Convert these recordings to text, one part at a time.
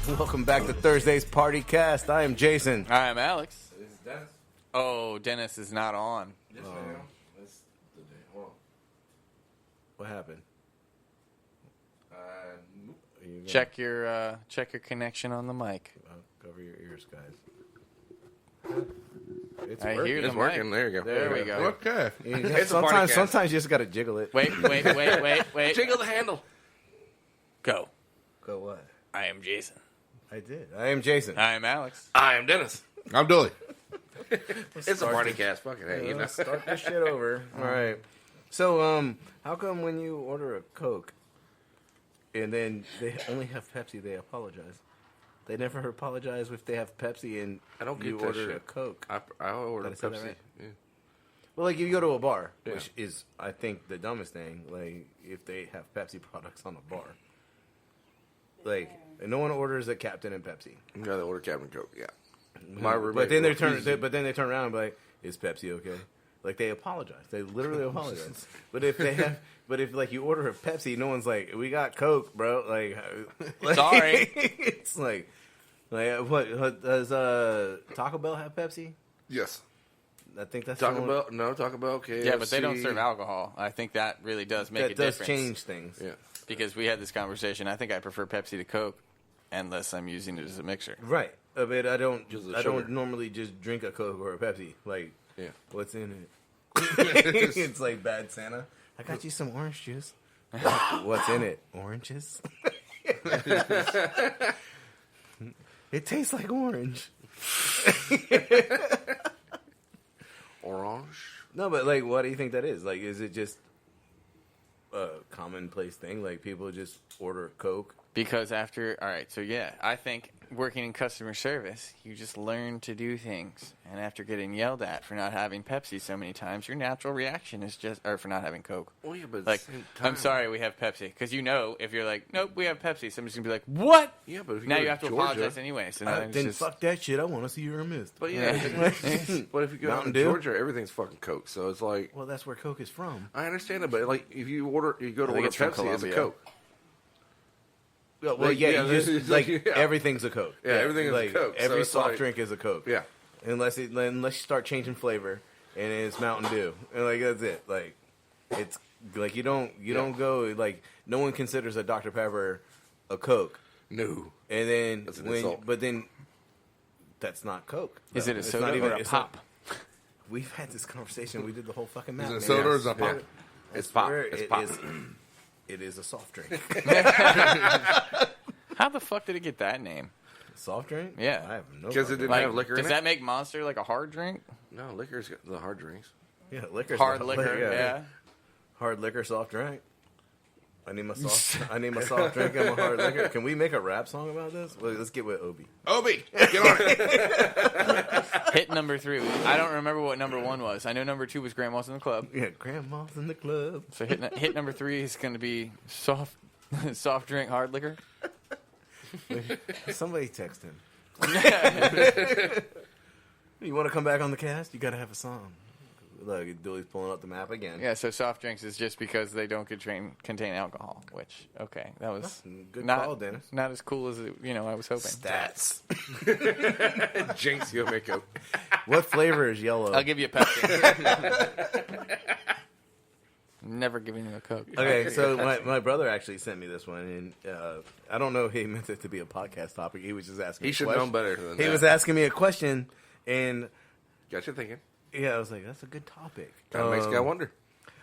Welcome back to Thursday's Party Cast. I am Jason. I am Alex. This is Dennis. Oh, Dennis is not on. Yes, I am. That's the day. Hold on. What happened? Nope. Check your connection on the mic. Cover your ears, guys. It's I working. hear the It's working. mic. There you go. There we go. Okay. It's a party cast. sometimes you just got to jiggle it. Wait. Jiggle the handle. Go. Go what? I am Jason. I did. I am Jason. I am Alex. I am Dennis. I'm Dooley. It's a party cast. Fucking hey, you know. Let's start this shit over. All right. So, how come when you order a Coke and then they only have Pepsi, they apologize? They never apologize if they have Pepsi and I don't get you that order shit. a Coke. I order Did I say that Pepsi. right? Yeah. Well, like, you go to a bar, Yeah. which is, I think, the dumbest thing. Like, if they have Pepsi products on a bar. Like, and no one orders a Captain and Pepsi. You gotta order Captain Coke. Yeah. But then they turn around and be like, "Is Pepsi okay?" Like, they apologize. They literally apologize. But if like you order a Pepsi, no one's like, "We got Coke, bro." Like Sorry. It's like what does Taco Bell have Pepsi? Yes. I think that's Taco Bell. No, Taco Bell. KFC. Yeah, but they don't serve alcohol. I think that really does make That a does difference. change things. Yeah. Because we had this conversation. I think I prefer Pepsi to Coke unless I'm using it as a mixer. Right. But I don't Just the I don't sugar. normally just drink a Coke or a Pepsi. Like, Yeah. what's in it? It's like Bad Santa. I got you some orange juice. What's in it? Oranges? It tastes like orange. Orange. No, but like, what do you think that is? Like, is it just a commonplace thing? Like, people just order Coke? Because I think working in customer service, you just learn to do things. And after getting yelled at for not having Pepsi so many times, your natural reaction is or for not having Coke. Well, yeah, but at Like, the same time, I'm sorry, we have Pepsi. Because if you're like, nope, we have Pepsi, somebody's going to be like, what? Yeah, but if you Now go you to have to Georgia, apologize anyway. So now it's Then just, fuck that shit. I want to see your mist. But yeah, but if you go Mountain to Dew? Georgia, everything's fucking Coke. So it's like, Well, that's where Coke is from. I understand it, but like if you go to I think order it's from Pepsi, it's a Colombia. Coke. Well, Like, yeah, yeah, you this just, is like, like, yeah. everything's a Coke. Yeah, everything is a like, Coke, so Every it's soft like- drink is a Coke. Yeah. Unless you start changing flavor, and it's Mountain Dew, and like that's it. Like, it's like you don't go, like, no one considers a Dr. Pepper a Coke, No. and then That's an insult. but then that's not Coke. is it a It's soda not even or a it's pop? not- We've had this conversation. We did the whole fucking map. Is it man. soda or is it pop? Yeah. It's pop. Where It's it pop. It is a soft drink. How the fuck did it get that name? Soft drink? Yeah. I have no. Because it fucking- didn't Like, have liquor in does it. that make Monster like a hard drink? No, liquor's got the hard drinks. Yeah, liquor. Hard liquor, yeah. Hard liquor, soft drink. I need my soft drink and my hard liquor. Can we make a rap song about this? Well, let's get with Obi. Obi, get on it. Hit number 3. I don't remember what number 1 was. I know number 2 was Grandma's in the Club. Yeah, grandma's in the club. So hit number 3 is going to be soft drink, hard liquor. Somebody text him. You want to come back on the cast? You got to have a song. Look, Dooley's pulling up the map again. Yeah, so soft drinks is just because they don't contain alcohol, which, okay, that was Good not, call, Dennis. not as cool as, I was hoping. Stats. Jinx, you'll make a. What flavor is yellow? I'll give you a Pepsi. Never giving you a Coke. Okay, so my brother actually sent me this one, and I don't know if he meant it to be a podcast topic. He was just asking. He a should question. know better than He that. was asking me a question, and Got you thinking. yeah, I was like, "That's a good topic." Kind of makes a guy wonder.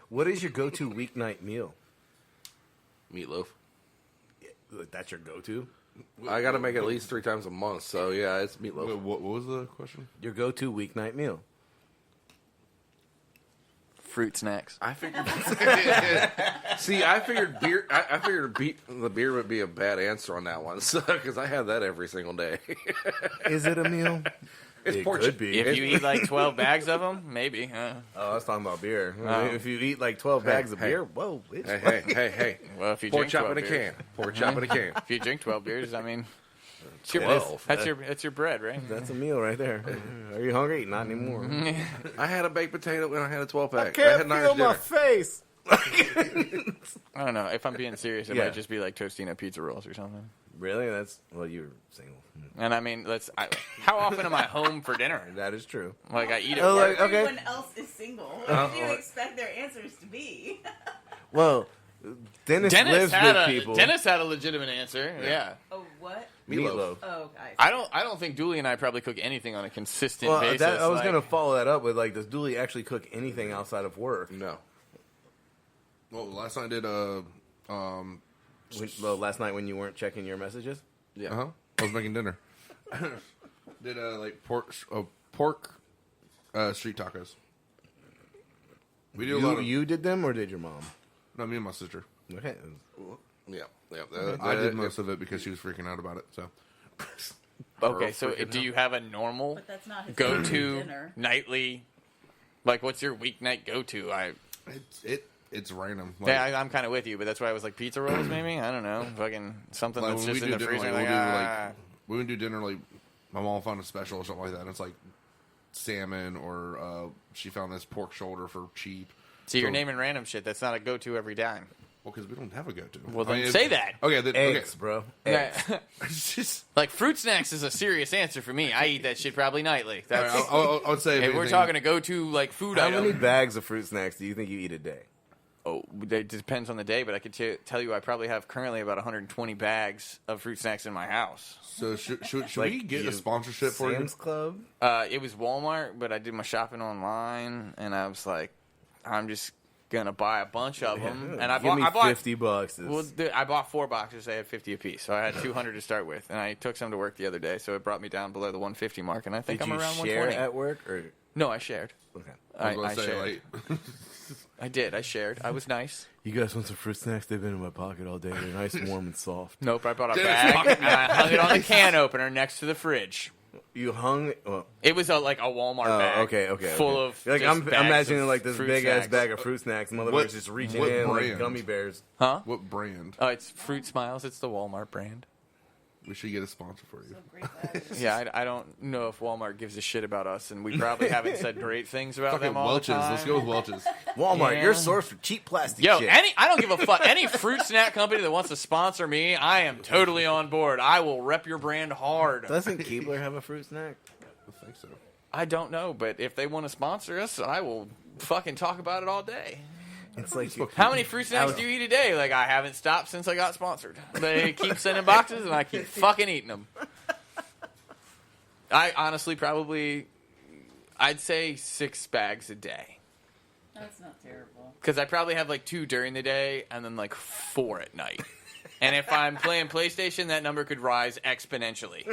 What is your go-to weeknight meal? Meatloaf. That's your go-to. I got to make it at least 3 times a month, so yeah, it's meatloaf. Wait, what was the question? Your go-to weeknight meal. Fruit snacks. I figured. See, I figured beer. I figured the beer would be a bad answer on that one, so because I have that every single day. Is it a meal? It's It pork could chop. be. If you eat like 12 bags of them, maybe. Oh, I was talking about beer. Oh. If you eat like 12 bags of hey. beer, whoa, bitch. Hey. Well, if you Pork drink chop 12 in a beers. can. Pork chop in a can. If you drink 12 beers, I mean, it's your, 12. that's your bread, right? That's a meal right there. Are you hungry? Not anymore. I had a baked potato and I had a 12-pack. I can't had an feel Irish my dinner. face. I don't know. If I'm being serious, it Yeah. might just be like Tostino pizza rolls or something. Really? You're single. And I mean, how often am I home for dinner? That is true. Like I eat at Oh, work. like, okay. Everyone else is single. What do you expect their answers to be? Well, Dennis lives with people. Dennis had a legitimate answer. Yeah. Oh, what? Meatloaf. Oh, guys. I don't think Dooley and I probably cook anything on a consistent basis. I was like- going to follow that up with, like, does Dooley actually cook anything outside of work? No. Well, last night I did Last night when you weren't checking your messages? Yeah. I was making dinner. Did like pork street tacos. We do a lot of You did them or did your mom? no, me and my sister. Okay. Yeah. I did most of it because she was freaking out about it. So Okay, so do you have a normal But that's not his go-to dinner. nightly? Like, what's your weeknight go-to? it's random. Like, Yeah, I'm kind of with you, but that's why I was like pizza rolls, maybe. I don't know, fucking something like that's when we just in do the dinner, freezer. like, we would do dinner like my mom found a special or something like that. And it's like salmon or she found this pork shoulder for cheap. See, you're naming random shit. That's not a go-to every time. Well, because we don't have a go-to. Well, then say that. Okay, then, Eggs, bro. Eggs. It's just Like fruit snacks is a serious answer for me. I eat that shit probably nightly. That's I would say if we're anything- talking a go-to like food How item. many bags of fruit snacks do you think you eat a day? Oh, it depends on the day, but I could tell you I probably have currently about 120 bags of fruit snacks in my house. So should Like we get you- a sponsorship for you? Sam's Club? It was Walmart, but I did my shopping online, and I was like, I'm just gonna buy a bunch of them. And I Give me bought $50. Well, I bought 4 boxes. They had 50 apiece, so I had 200 to start with. And I took some to work the other day, so it brought me down below the 150 mark. And I think Did I'm you around share 120. at work or No, I shared. okay? I was I gonna say, shared. like, I did. I shared. I was nice. You guys want some fruit snacks? They've been in my pocket all day. They're nice, warm, and soft. Nope. I bought a Dennis, bag and I hung it on the can opener next to the fridge. You hung. Well, It was like a Walmart bag. okay. Full of Like just I'm bags imagining of like this fruit big ass snacks. bag of fruit snacks. Motherfuckers What- just reaching what in like brand? gummy bears. Huh? what brand? Oh, it's Fruit Smiles. It's the Walmart brand. We should get a sponsor for you. So great bags. Yeah, I don't know if Walmart gives a shit about us, and we probably haven't said great things about Fucking them all Welch's. the time. Let's go with Welch's. Walmart, Yeah. your source for cheap plastic Yo, shit. I don't give a fuck. Any fruit snack company that wants to sponsor me, I am totally on board. I will rep your brand hard. Doesn't Keebler have a fruit snack? I think so. I don't know, but if they want to sponsor us, I will fucking talk about it all day. It's like How many fruit snacks do you eat a day? Like, I haven't stopped since I got sponsored. They keep sending boxes, and I keep fucking eating them. I honestly I'd say 6 bags a day. That's not terrible. Because I probably have like 2 during the day and then like 4 at night. And if I'm playing PlayStation, that number could rise exponentially.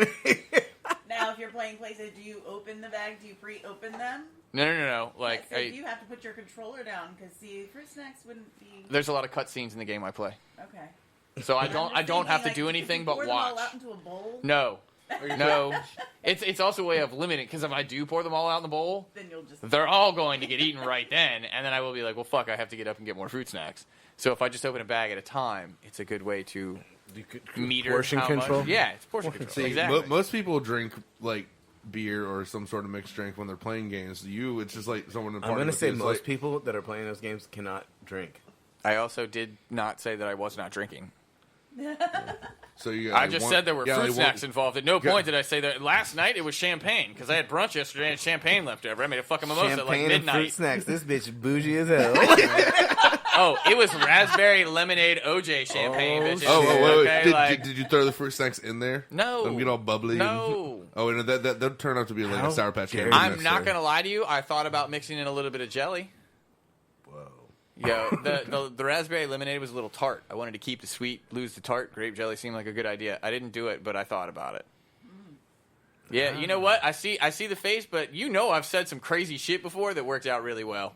Now, if you're playing PlayStation, do you open the bag? Do you pre-open them? No. Like, So you have to put your controller down because see, fruit snacks wouldn't be there's a lot of cutscenes in the game I play, okay. so I I'm don't just have to thinking, do like, anything if you but pour them all watch. out into a bowl, No. It's also a way of limiting because if I do pour them all out in the bowl, then you'll just they're all going to get eaten right then, and then I will be like, well, fuck, I have to get up and get more fruit snacks. So if I just open a bag at a time, it's a good way to meter portion how control? Much. Yeah, it's portion control. See, Exactly. most people drink like beer or some sort of mixed drink when they're playing games. It's just like someone. I'm going to say most people that are playing those games cannot drink. I also did not say that I was not drinking. So you. I just said there were fruit snacks in. involved. At no point did I say that. Last night it was champagne because I had brunch yesterday and champagne left over. I made a fucking mimosa at like Champagne and fruit midnight. snacks. This bitch is bougie as hell. Oh, it was raspberry lemonade OJ champagne. Oh, bitches. shit. Oh, wait. Okay, Did, like- did you throw the fruit snacks in there? No. Let them get all bubbly. No. And, oh, and that turned out to be like How a Sour Patch Kid. dare you. I'm not going to lie to you. I thought about mixing in a little bit of jelly. Whoa. Yo, the raspberry lemonade was a little tart. I wanted to keep the sweet, lose the tart. Grape jelly seemed like a good idea. I didn't do it, but I thought about it. Yeah, you know what? I see the face, but you know I've said some crazy shit before that worked out really well.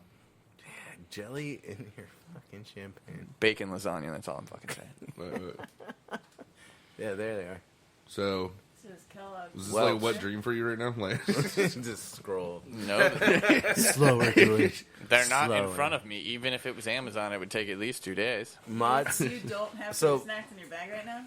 Jelly in your fucking champagne. Bacon lasagna, that's all I'm fucking saying. Yeah, there they are. So, This is Kellogg's. is this Well- like a wet dream for you right now? Like, Just scroll. No, Slower, Julie. they're not in Slower. front of me. Even if it was Amazon, it would take at least 2 days. Mods. You don't have So- fruit snacks in your bag right now?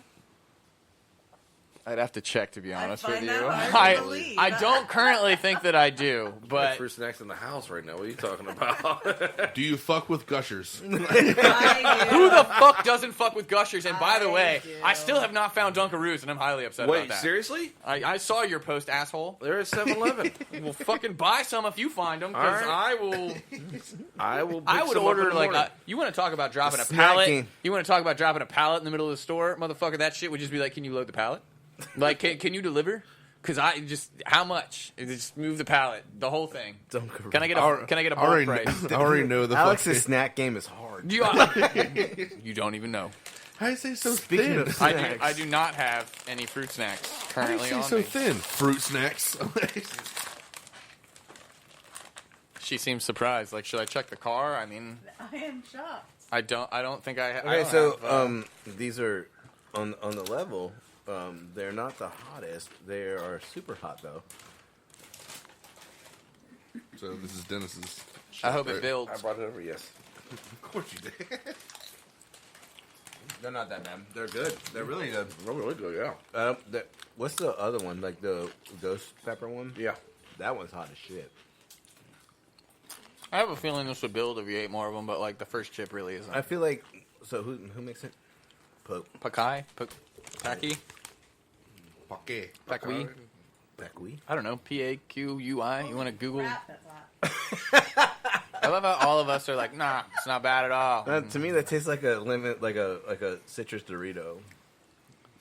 I'd have to check, to be honest with find you. that hard to believe. I don't currently think that I do, but Fruit snacks in the house right now. What are you talking about? Do you fuck with gushers? who the fuck doesn't fuck with Gushers? And by the I way, do. I still have not found Dunkaroos, and I'm highly upset about Wait, that. seriously? I saw your post, asshole. They're at 7-Eleven. Well, fucking buy some if you find them, All because right. I will. I will. I pick would some up in order the like morning. you want to talk about dropping a Snacking. pallet? You want to talk about dropping a pallet in the middle of the store, motherfucker? That shit would just be like, can you load the pallet? Like, can you deliver? Because I just how much? Just move the pallet, the whole thing. Dunkaroo. Can I get a bulk already, price? I already know the Alex's fucking... snack game is hard. You don't even know. How do you say so Speaking thin? of I do not have any fruit snacks How do you currently say on so me. thin? Fruit snacks. She seems surprised. Like, should I check the car? I mean, I am shocked. I don't think I. Okay, so these are on the level. They're not the hottest. They are super hot though. So this is Dennis's. I hope it right? builds. I brought it over. Yes. Of course you did. They're not that bad. They're good. They're really good. Really good. Yeah. What's the other one? Like the ghost pepper one? Yeah. That one's hot as shit. I have a feeling this would build if you ate more of them, but like the first chip really isn't. I feel like. So who makes it? Pope. Pakai? Paki? Pake. Pakui? Paqui? I don't know. Paqui? You want to Google? Crap, that's hot. I love how all of us are like, nah, it's not bad at all. To me, that tastes like a citrus Dorito.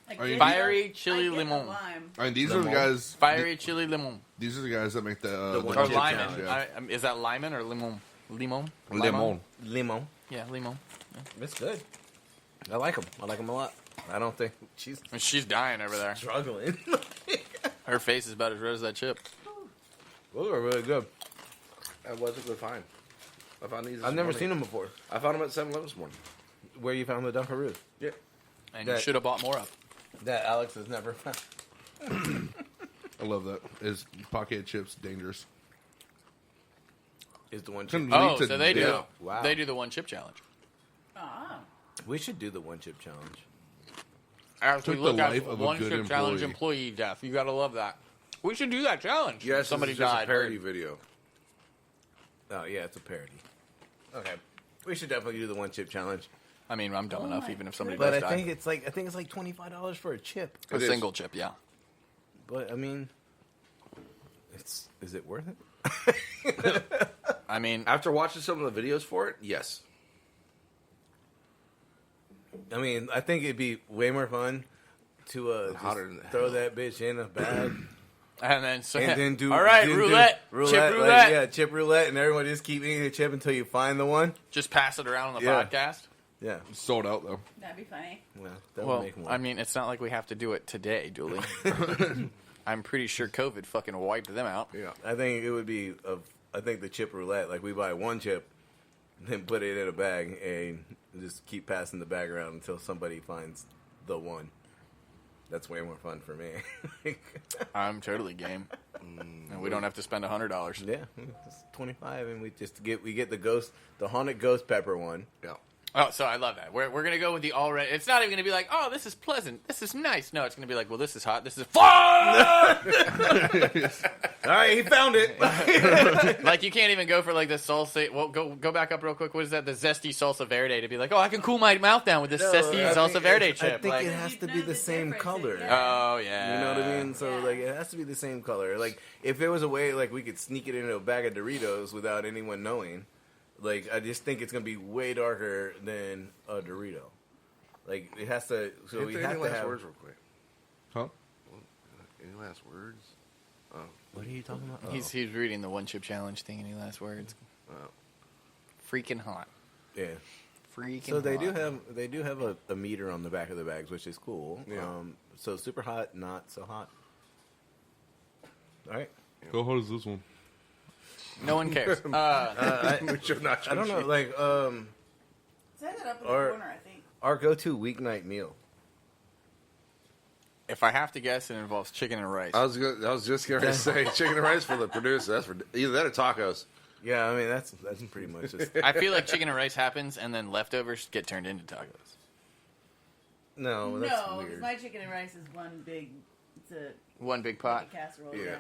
Like Are you- ginger, Fiery chili I get the lemon. lime. I mean, these are the Lemon. guys. Fiery chili lemon. These are the guys that make the one Or chip lemon. challenge, yeah. Is that lemon or lemon? Lemon? Lemon. Limon. Yeah, lemon. It's good. I like them. I like them a lot. I don't think she's And she's dying over there. struggling. Her face is about as red as that chip. Those are really good. That was a good find. I found these. I've never seen them before. I found them at 7-Eleven this morning. Where you found the Dunkaroos? Yeah. And you That- should have bought more of. That Alex has never found. I love that. Is pocket chips dangerous? Is the one Couldn't chip. Oh, to- so they do. yeah. Wow. They do the one chip challenge. Ah. We should do the one chip challenge. As we Took look the at life of a one good chip challenge employee. employee death. You gotta love that. We should do that challenge. Yes. Somebody It's just died. a parody video. Oh yeah, it's a parody. Okay, we should definitely do the one chip challenge. I mean, I'm dumb Oh enough my even if somebody But does I die. think it's like $25 for a chip. A It is. single chip, yeah. But I mean, is it worth it? I mean, After watching some of the videos for it, yes. I mean, I think it'd be way more fun to just Hotter than throw hell. that bitch in a bag and then and then do all right, then do roulette, chip like, roulette. yeah, chip roulette, and everyone just keep eating the chip until you find the one. Just pass it around on the Yeah. podcast. Yeah, Sold out though. That'd be funny. well, that would Well, make more. I mean, it's not like we have to do it today, Dooley. I'm pretty sure COVID fucking wiped them out. Yeah. I think it would be I think the chip roulette, like we buy one chip, then put it in a bag and just keep passing the bag around until somebody finds the one. That's way more fun for me. I'm totally game, and we don't have to spend $100. Yeah, it's 25, and we get the haunted ghost pepper one. Yeah. Oh, so I love that. We're gonna go with the already. It's not even gonna be like, oh, this is pleasant, this is nice. No, it's gonna be like, well, this is hot, this is fun. All right, he found it. Like you can't even go for like the salsa. Well, go back up real quick. What is that? The zesty salsa verde to be like, oh, I can cool my mouth down with this zesty I salsa think verde I chip. think Like, it has to be You know the the same difference, color. yeah. oh yeah, You know what I mean? So Yeah. like, it has to be the same color. Like, if there was a way like we could sneak it into a bag of Doritos without anyone knowing, like I just think it's gonna be way darker than a Dorito. Like it has to. So we Any have to last have. words real quick? Huh? Any last words? What are you talking about? He's reading the one chip challenge thing. Any last words? Oh. Freaking hot. Yeah. Freaking. So they hot. do have a meter on the back of the bags, which is cool. Yeah. So super hot, not so hot. All right. How hot is this one? No one cares. We should not. I don't know. Like Set it up in Or- the corner, I think. our go-to weeknight meal. If I have to guess, it involves chicken and rice. I was just gonna say chicken and rice for the producer. That's for either that or tacos. Yeah, I mean that's pretty much just. I feel like chicken and rice happens, and then leftovers get turned into tacos. No, that's No, weird. because my chicken and rice is one big It's a One big pot. like a casserole. Yeah. Yeah.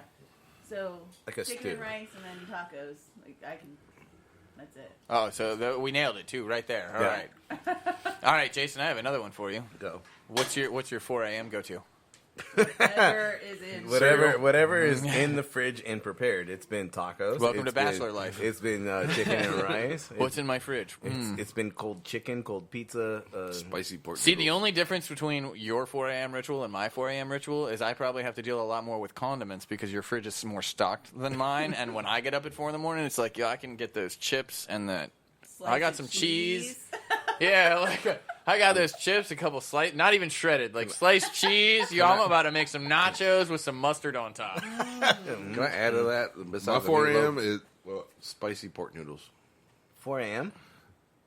So Like a chicken stew. and rice, and then tacos. Like I can. That's it. Oh, so we nailed it too, right there. All Yeah. right. All right, Jason, I have another one for you. Go. What's your 4 a.m. go to? Whatever is in. Whatever is in the fridge and prepared. It's been tacos. Welcome It's to Bachelor been- Life. It's been chicken and rice. What's in my fridge? It's been cold chicken, cold pizza. Spicy pork. See, the noodles. only difference between your 4 a.m. ritual and my 4 a.m. ritual is I probably have to deal a lot more with condiments because your fridge is more stocked than mine. And when I get up at 4 in the morning, it's like, I can get those chips and the Slice I got of some cheese. cheese. Yeah, like I got those chips, a couple slice, not even shredded, like sliced cheese. Yo, I'm about to make some nachos with some mustard on top. Can I add to that? Besides My the 4 meatloaf, a.m. is spicy pork noodles. 4 a.m.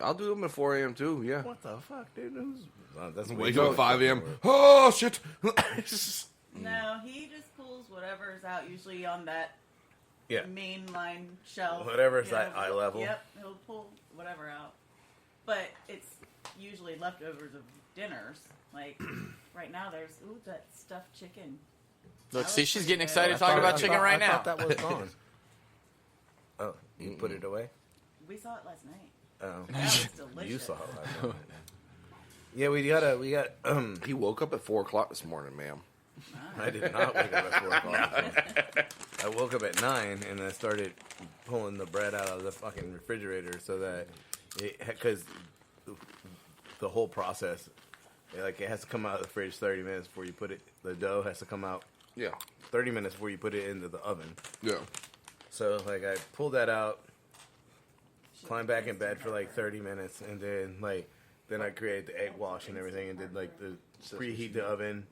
I'll do them at 4 a.m. too. Yeah. What the fuck, dude? That's wake up at 5 a.m. Oh shit! No, he just pulls whatever's out. Usually on that Yeah. mainline shelf. Whatever's you know, at eye level. Yep, he'll pull whatever out. But it's usually leftovers of dinners. Like right now, there's that stuffed chicken. Look, That see, was she's pretty getting good. excited talking about chicken right I now. thought that was gone. Oh, you put it away? We saw it last night. Oh, That was delicious. you saw it. last night. Yeah, we got. He woke up at 4 o'clock this morning, ma'am. I did not wake up at 4 o'clock. I woke up at 9 and I started pulling the bread out of the fucking refrigerator so that because the whole process, like it has to come out of the fridge 30 minutes before you put it. The dough has to come out Yeah. 30 minutes before you put it into the oven. Yeah. So like I pulled that out, climbed back in bed for like 30 minutes, and then I created the egg wash and everything, and did like the preheat the oven.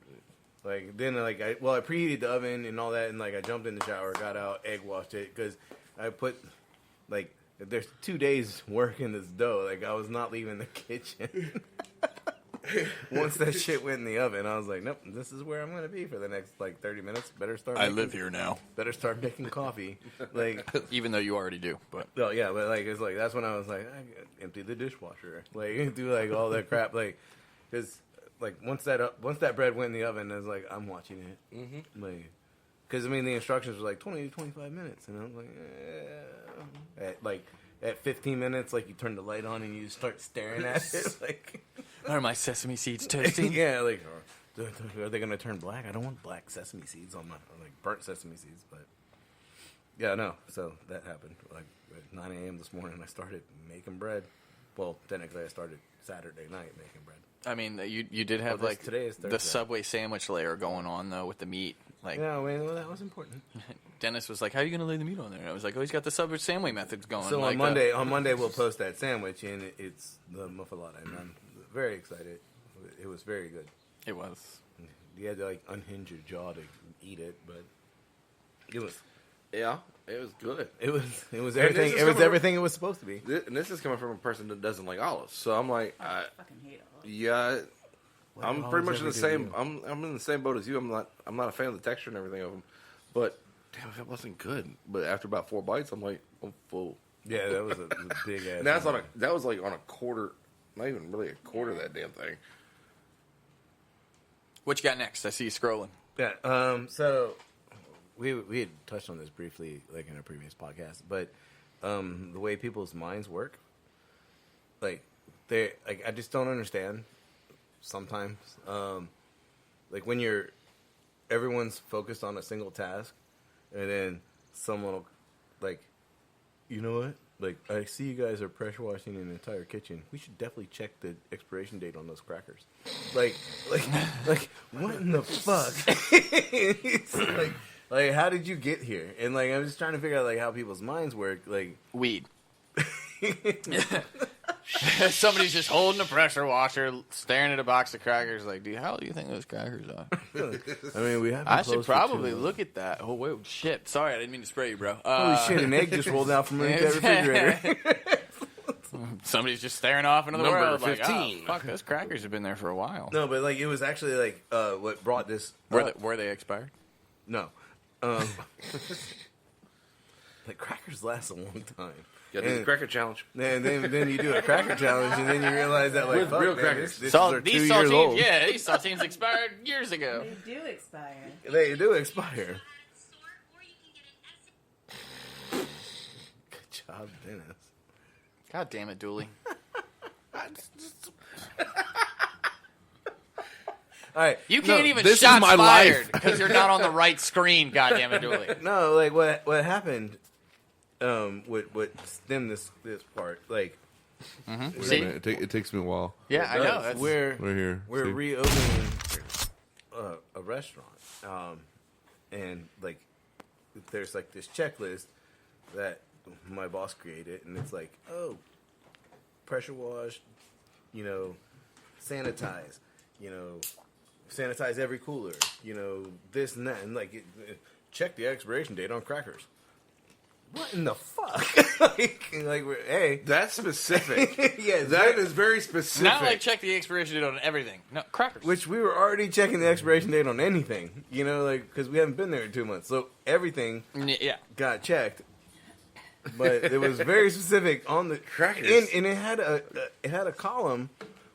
Like then I preheated the oven and all that, and like I jumped in the shower, got out, egg washed it because I put like there's 2 days work in this dough. Like I was not leaving the kitchen. Once that shit went in the oven, I was like, nope, this is where I'm gonna be for the next like 30 minutes. Better start. here now. Better start making coffee. Like, Even though you already do, but oh yeah, but like it's like that's when I was like, I empty the dishwasher, like do like all that crap, like because like once that bread went in the oven, I was like, I'm watching it, like because I mean the instructions were like 20 to 25 minutes, and I was like, at 15 minutes, like you turn the light on and you start staring at it, like are my sesame seeds toasting? yeah, like are they gonna turn black? I don't want black sesame seeds on my like burnt sesame seeds, but. Yeah, no. So that happened. Like at 9 a.m. this morning, I started making bread. Well, technically, I started Saturday night making bread. I mean, you did have Well, today is the Thursday. Subway sandwich layer going on though with the meat. Like Yeah, well, that was important. Dennis was like, "How are you going to lay the meat on there?" And I was like, "Oh, he's got the Subway sandwich methods going." So like, on Monday we'll post that sandwich, and it's the muffalata, and I'm very excited. It was very good. it was. You had to like unhinge your jaw to eat it, but it was Yeah. It was good. it was And this everything. is It was coming- everything it was supposed to be. And this is coming from a person that doesn't like olives. So I'm like, I fucking hate olives. yeah, What I'm do pretty much olives in the ever do to same. you? I'm in the same boat as you. I'm not a fan of the texture and everything of them. But damn, if it wasn't good. But after about 4 bites, I'm like, I'm full. Yeah, that was a big ass. And that was like on a quarter, not even really a quarter of that damn thing. What you got next? I see you scrolling. Yeah. So we had touched on this briefly, like in a previous podcast, but the way people's minds work, like I just don't understand sometimes. Like when everyone's focused on a single task, and then someone will, like, you know what? Like, I see you guys are pressure washing an entire kitchen. We should definitely check the expiration date on those crackers. Like, what in the fuck? It's like, how did you get here? And like, I'm just trying to figure out like how people's minds work. Like, Weed. Somebody's just holding a pressure washer, staring at a box of crackers. Like, dude, how do you think those crackers are? I mean, we have. I should probably look at that. Oh wait, shit! Sorry, I didn't mean to spray you, bro. Holy shit! An egg just rolled out from underneath that refrigerator. Somebody's just staring off into the Number world. 15. Like, oh, fuck, those crackers have been there for a while. No, but like it was actually like what brought this. Were they expired? No. Like crackers last a long time. Yeah, do the cracker challenge. And then you do a cracker challenge, and then you realize that like With fuck, real man, crackers. This So are 2 these years old. saltines, yeah, these saltines expired years ago. They do expire. They do expire. Good job, Dennis. God damn it, Dooley. All right, You can't no, even this is shots my fired life. because you're not on the right screen. God damn it, Dooley. No, like what happened? What stemmed this part? Like See? It takes me a while. Yeah, I know. That's, we're Right here. we're See? reopening a restaurant, and like there's like this checklist that my boss created, and it's like, oh, pressure wash, sanitize, sanitize every cooler, this and that, and like check the expiration date on crackers. What in the fuck? Hey, That's specific. yeah, That is very specific. not like check the expiration date on everything. No, crackers. which we were already checking the expiration date on anything, because we haven't been there in 2 months, so everything Yeah. got checked. But it was very specific on the Crackers. and it had a column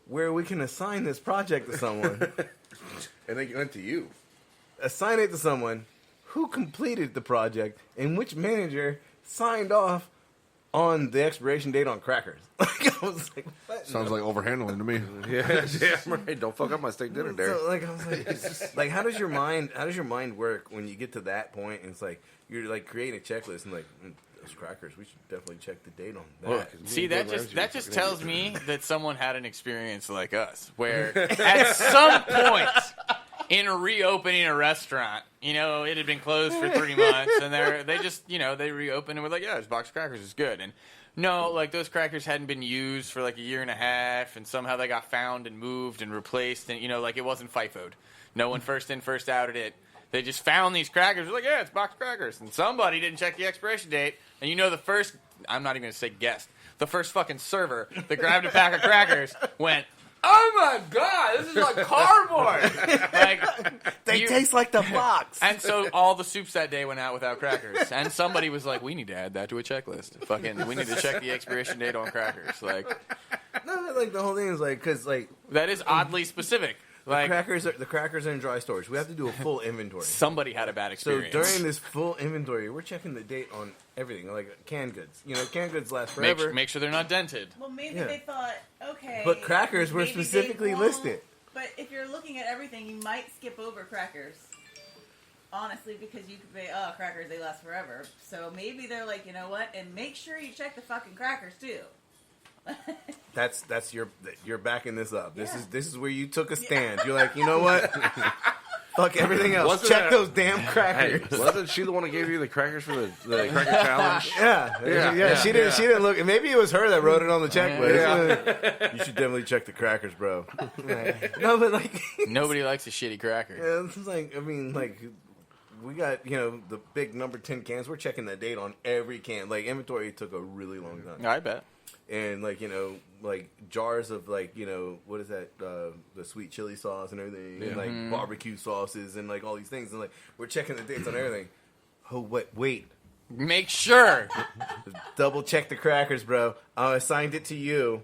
where we can assign this project to someone, And they went to you. assign it to someone who completed the project, and which manager signed off on the expiration date on crackers. Like I was like, what? Sounds like overhandling to me. Yeah, damn right. Don't fuck up my steak dinner there. So, like I was like, it's just, like how does your mind work when you get to that point? And it's like you're like creating a checklist and like those crackers. We should definitely check the date on that. See, that just tells me that someone had an experience like us, where at some point in reopening a restaurant, it had been closed for 3 months, and they just, they reopened and were like, yeah, this box of crackers is good. And no, like those crackers hadn't been used for like a year and a half, and somehow they got found and moved and replaced, and like it wasn't FIFO'd. No one first in, first outed it. They just found these crackers. They're like, yeah, it's box crackers. And somebody didn't check the expiration date. And the first, I'm not even going to say guest, the first fucking server that grabbed a pack of crackers went, oh my God, this is like cardboard. They taste like the box. And so all the soups that day went out without crackers. And somebody was like, we need to add that to a checklist. Fucking, we need to check the expiration date on crackers. Like, No, like the whole thing is like because like that is oddly specific. Like, the crackers are in dry storage. We have to do a full inventory. somebody had a bad So experience. during this full inventory, we're checking the date on everything, like canned goods. Canned goods last forever. make sure they're not dented. Well, maybe Yeah. they thought, okay. But crackers were maybe they specifically won't- listed. But if you're looking at everything, you might skip over crackers. Honestly, because you could say, oh, crackers, they last forever. So maybe they're like, you know what? And make sure you check the fucking crackers, too. That's you're backing this up. Yeah. This is where you took a stand. You're like, you know what? Fuck everything else. Wasn't Check that- those damn Hey, crackers. wasn't she the one that gave you the crackers for the cracker challenge? Yeah. She didn't look. Maybe it was her that wrote it on the checklist. You should definitely check the crackers, bro. No, but like Nobody likes a shitty cracker. yeah, it's like we got the big number 10 cans. We're checking the date on every can. Like inventory took a really long time. I bet. And like jars of what is that the sweet chili sauce and everything, and like barbecue sauces and like all these things, and like we're checking the dates on everything. Oh wait, Make sure. double check the crackers, bro. I assigned it to you.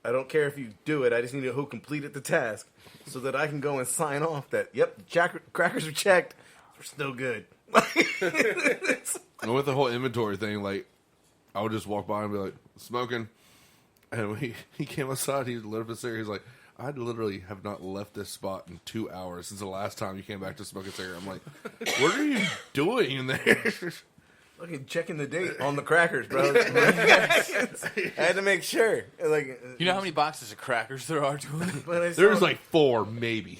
I don't care if you do it. I just need to know who completed the task so that I can go and sign off that crackers are checked. We're still good. And with the whole inventory thing, like, I would just walk by and be like, smoking. And when he came outside, he lit up his cigarette. He's like, I literally have not left this spot in 2 hours since the last time you came back to smoke a cigarette. I'm like, what are you doing in there? Fucking checking the date on the crackers, bro. I had to make sure. Like, You know how many boxes of crackers there are, Dooley? but I There's saw- like 4, maybe.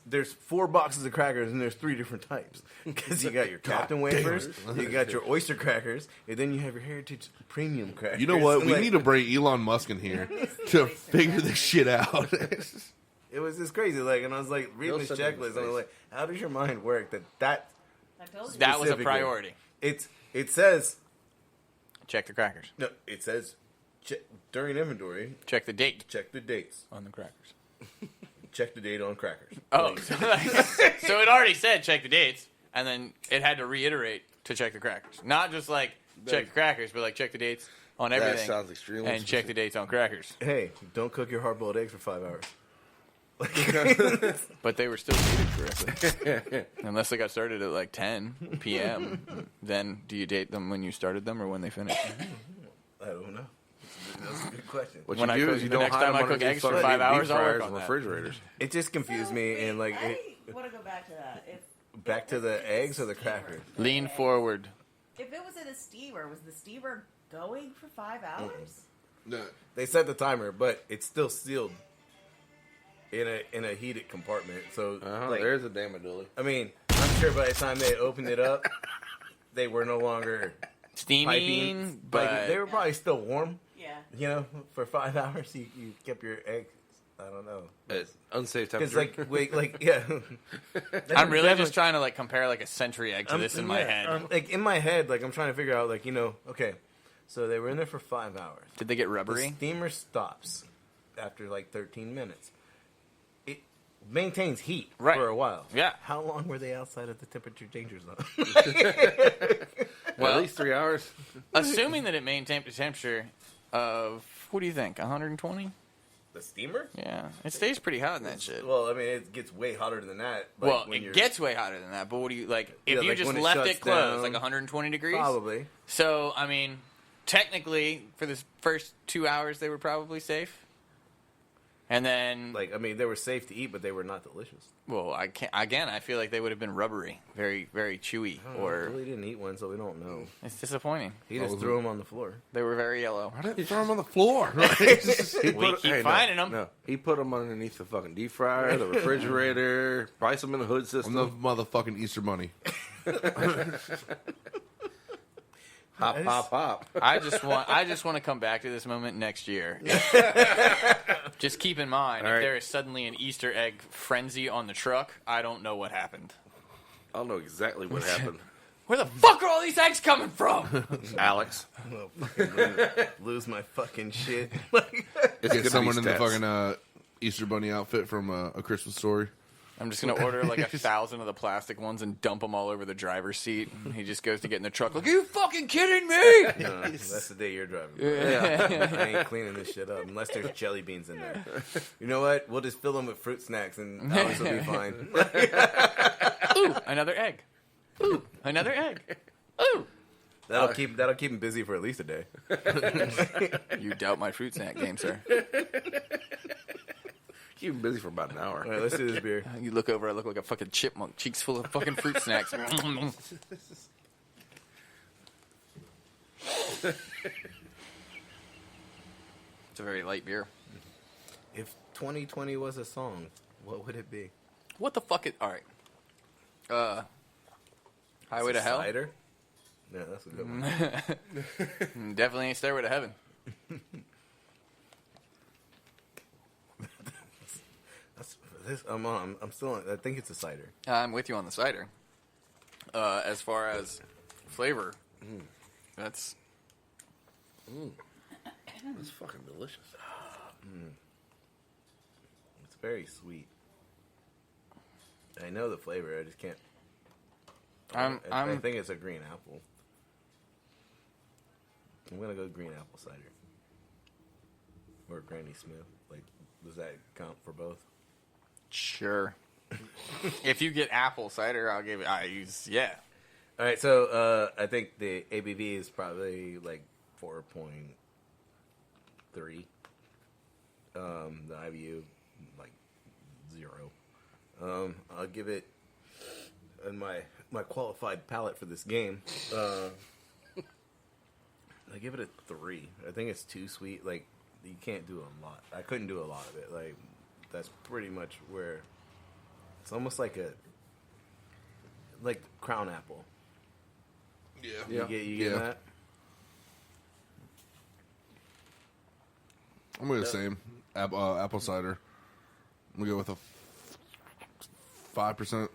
There's 4 boxes of crackers and there's 3 different types because you got your Captain wafers, you got your oyster crackers, and then you have your Heritage Premium crackers. You know what? And We like, need to bring Elon Musk in here to figure this shit out. It was just crazy. Like, and I was like reading He'll this send it in checklist, his and I was face. like, how does your mind work? That I told you. That was a specifically- priority. it says Check the crackers. no. It says during inventory, Check the date check the dates. on the crackers. Check the date on crackers. Oh, so it already said check the dates. and then it had to reiterate to check the crackers. Not just like check the crackers, but like check the dates on everything. That sounds extremely and check the dates on crackers. Hey, don't cook your hard-boiled eggs for 5 hours. But they were still dated correctly. Unless they got started at like 10 p.m. Then do you date them when you started them or when they finished? I don't know. That's a good question. What When you I do cook- is you the don't next hide time them I cook underneath eggs for fucking 5 deep hours, I'll work fryers on and that. refrigerators. It just confused me, and like I want to go back to that. back to the eggs or the crackers. Lean forward. If it was in a steamer, was the steamer going for 5 hours? No. They set the timer, but it's still sealed in a heated compartment. So like, There's a damn adulty. I mean, I'm sure by the time they opened it up, they were no longer Steaming, piping. but Like, they were probably still warm. Yeah. You know, for 5 hours, you kept your eggs. I don't know. It's unsafe Because temperature. yeah. I'm really just trying to like compare like a century egg to this in my head. Like in my head, like I'm trying to figure out, like, you know, okay, so they were in there for 5 hours. Did they get The rubbery? steamer stops after like 13 minutes. It maintains heat Right. for a while. Yeah. How long were they outside of the temperature danger zone? Well, at least 3 hours. Assuming that it maintained the temperature of, what do you think, 120? The steamer? Yeah. It stays pretty hot in that shit. Well, I mean, it gets way hotter than that. Like, Well, when it you're- gets way hotter than that, but what do you, like, if Yeah, you like just when it left shuts it closed, down. like 120 degrees? Probably. So, I mean, technically, for the first 2 hours, they were probably safe. And then, Like, I mean, they were safe to eat, but they were not delicious. well, I can't, again, I feel like they would have been rubbery, very, very chewy, or Billy didn't eat one, so we don't know. it's disappointing. He just threw them on the floor. They were very yellow. I didn't throw them on the floor. We keep finding them. No, he put them underneath the fucking deep fryer, the refrigerator, probably some in the hood I'm system. the motherfucking Easter Bunny. Hop, hop, hop. I just want to come back to this moment next year. Just keep in mind, All if right. there is suddenly an Easter egg frenzy on the truck, I don't know what happened. I'll know exactly what happened. Where the fuck are all these eggs coming from? Alex. I'll fucking lose my fucking shit. It's Get gonna someone be in the stats. fucking Easter Bunny outfit from A Christmas Story. I'm just gonna order like 1,000 of the plastic ones and dump them all over the driver's seat. He just goes to get in the truck like, "Are you fucking kidding me?" No, that's the day you're driving. Yeah. I ain't cleaning this shit up unless there's jelly beans in there. You know what? We'll just fill them with fruit snacks and Alex will be fine. Ooh, another egg. Ooh, another egg. Ooh. That'll keep him busy for at least a day. You doubt my fruit snack game, sir. Keep him busy for about an hour. All right, let's do this beer. You look over, I look like a fucking chipmunk, cheeks full of fucking fruit snacks. It's a very light beer. If 2020 was a song, what would it be? What the fuck is... Alright. Highway to Hell? Cider? Yeah, that's a good one. Definitely ain't Stairway to Heaven. I'm still. I think it's a cider. I'm with you on the cider. As far as flavor, that's... It's fucking delicious. It's very sweet. I know the flavor. I just can't. I think it's a green apple. I'm gonna go green apple cider or Granny Smith. Like, does that count for both? Sure. If you get apple cider, I'll give it... yeah. All right, so I think the ABV is probably like 4.3. The IBU like 0. I'll give it, in my qualified palate for this game, I give it a 3. I think it's too sweet. Like, you can't do a lot. I couldn't do a lot of it. Like, that's pretty much where it's almost like crown apple. Yeah. You get that? I'm going to the same. Apple cider. I'm going to go with a 5%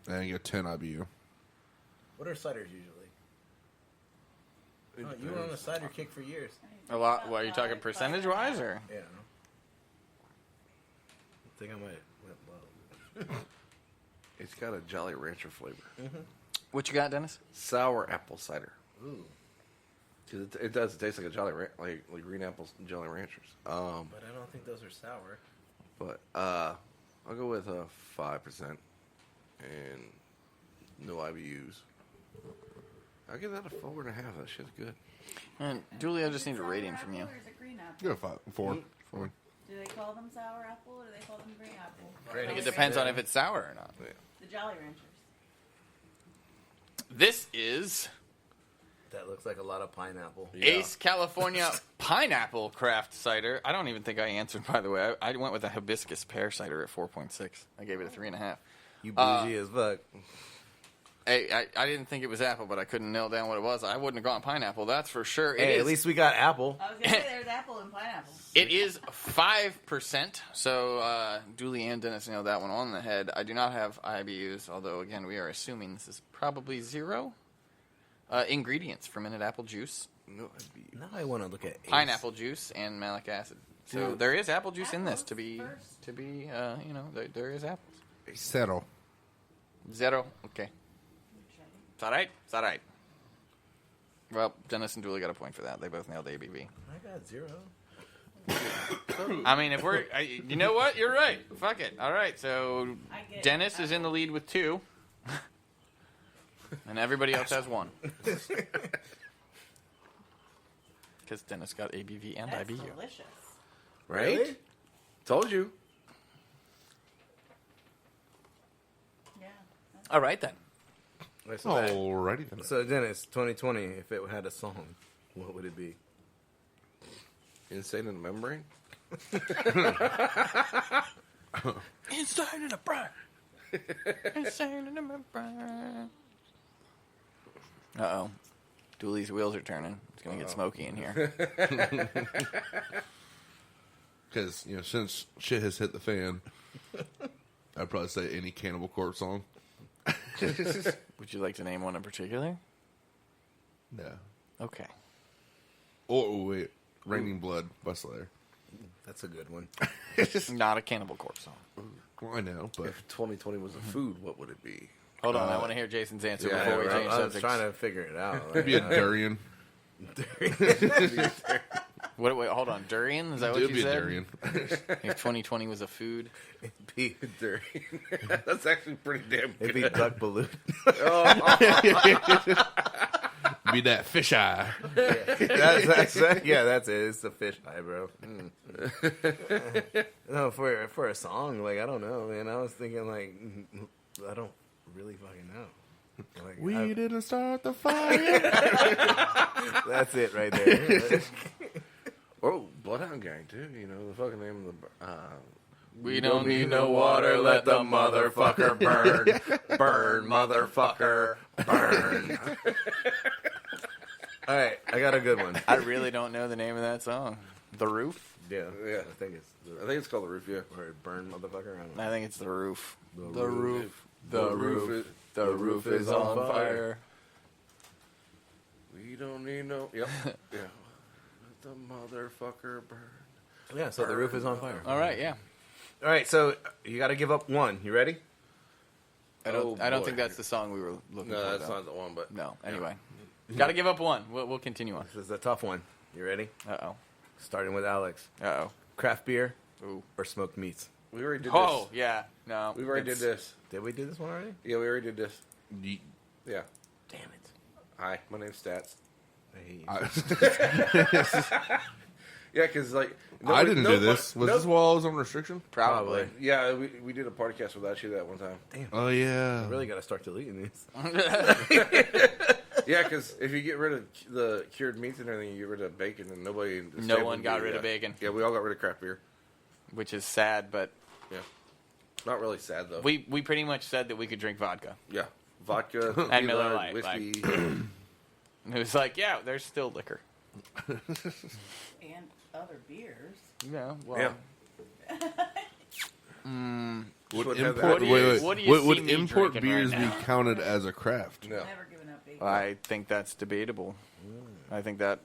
and get 10 IBU. What are ciders usually? Oh, you were on a cider kick for years. A lot... What, are you talking percentage-wise, or...? Yeah. I think I might went low. It's It's got a Jolly Rancher flavor. What you got, Dennis? Sour apple cider. Ooh. 'Cause it does. It tastes like a like green apples and Jolly Ranchers. But I don't think those are sour. But I'll go with 5% and no IBUs. I'll give that a 4.5. That shit's good. And Julie, I just need a Sour rating apple from you. Or is it green apple? Yeah, 5, 4. 4. Do they call them sour apple or do they call them green apple? I think it depends on if it's sour or not. The Jolly Ranchers. This is That looks like a lot of pineapple. Ace California Pineapple Craft Cider. I don't even think I answered, by the way. I went with a hibiscus pear cider at 4.6. I gave it a 3.5. You bougie as fuck. I didn't think it was apple, but I couldn't nail down what it was. I wouldn't have gone pineapple, that's for sure. Hey, at least we got apple. I was going to say there's apple and pineapple. It is 5%, so Julie and Dennis nailed that one on the head. I do not have IBUs, although, again, we are assuming this is probably 0. Ingredients: fermented apple juice, No IBUs. Now I want to look at Ace. pineapple juice, and malic acid. So there is apple juice in this to be, First. there is apples. Settle. 0, okay. It's all right. It's all right. Well, Dennis and Julie got a point for that. They both nailed ABV. I got 0. I mean, if we're, you know what? You're right. Fuck it. All right. So I get Dennis is in the lead with 2, and everybody else has 1. Because Dennis got ABV and That's IBU. delicious. Right? Really? Told you. Yeah. All right then. Alrighty then. So Dennis, 2020, if it had a song, what would it be? Insane in the membrane. Insane in the brain. Insane in the membrane. Uh-oh. Dooley's wheels are turning. It's going to get smoky in here. Because, since shit has hit the fan, I'd probably say any Cannibal Corpse song. Would you like to name one in particular? No. Okay. Oh, wait. Raining Blood by Slayer. That's a good one. Not a Cannibal Corpse song. Well, I know, but If 2020 was a food, what would it be? Hold on. I want to hear Jason's answer yeah, before we right. change I was subjects. trying to figure it out. it'd be a durian. Wait, hold on. Durian? Is that what It'd you be a said? durian. If 2020 was a food? It'd be, That's actually pretty damn it'd good. be duck balloon. Be that fish eye. that's it. That's it. It's the fish eye, bro. No, for a song, like I don't know, man. I was thinking like I don't really fucking know. Like, We didn't start the fire. that's it right there. Oh, Bloodhound Gang, too. The fucking name of the... We don't need no water, let the motherfucker burn. Burn, motherfucker, burn. All right, I got a good one. I really don't know the name of that song. The Roof? Yeah, Yeah. I think it's I think it's called The Roof, yeah. or burn motherfucker. I don't know. I think it's The Roof. The Roof. The roof. The roof is on fire. We don't need no... Yep. Yeah. Let the motherfucker burn. Yeah, so the roof is on fire. All right, yeah. All right, so you got to give up one. You ready? I don't boy. think that's the song we were looking for. No, that's though. not the one, but... No, anyway. Got to give up one. We'll continue on. This is a tough one. You ready? Uh-oh. Starting with Alex. Uh-oh. Craft beer Ooh. or smoked meats? We already did Oh, this. yeah. No. We've already did this. Did we do this one already? Yeah, we already did this. Yeah. Damn it. Hi, my name's Stats. I hate you. Yeah, because, like... I didn't do this. Was this while I was on restriction? Probably. Yeah, we did a podcast without you that one time. Oh, yeah. I really got to start deleting these. Yeah, because if you get rid of the cured meats and everything, you get rid of bacon, and nobody... No one got rid of bacon. Yeah, we all got rid of craft beer. Which is sad, but Yeah. Not really sad, though. we pretty much said that we could drink vodka. Yeah. Vodka, And Miller tequila, Lite, whiskey. And it was like, yeah, there's still liquor. And other beers. Yeah, well. Yeah. Would Would have import, that. What do you would see me import drinking beers right be now? counted as a craft? No. Never given up bacon. I think that's debatable. I think a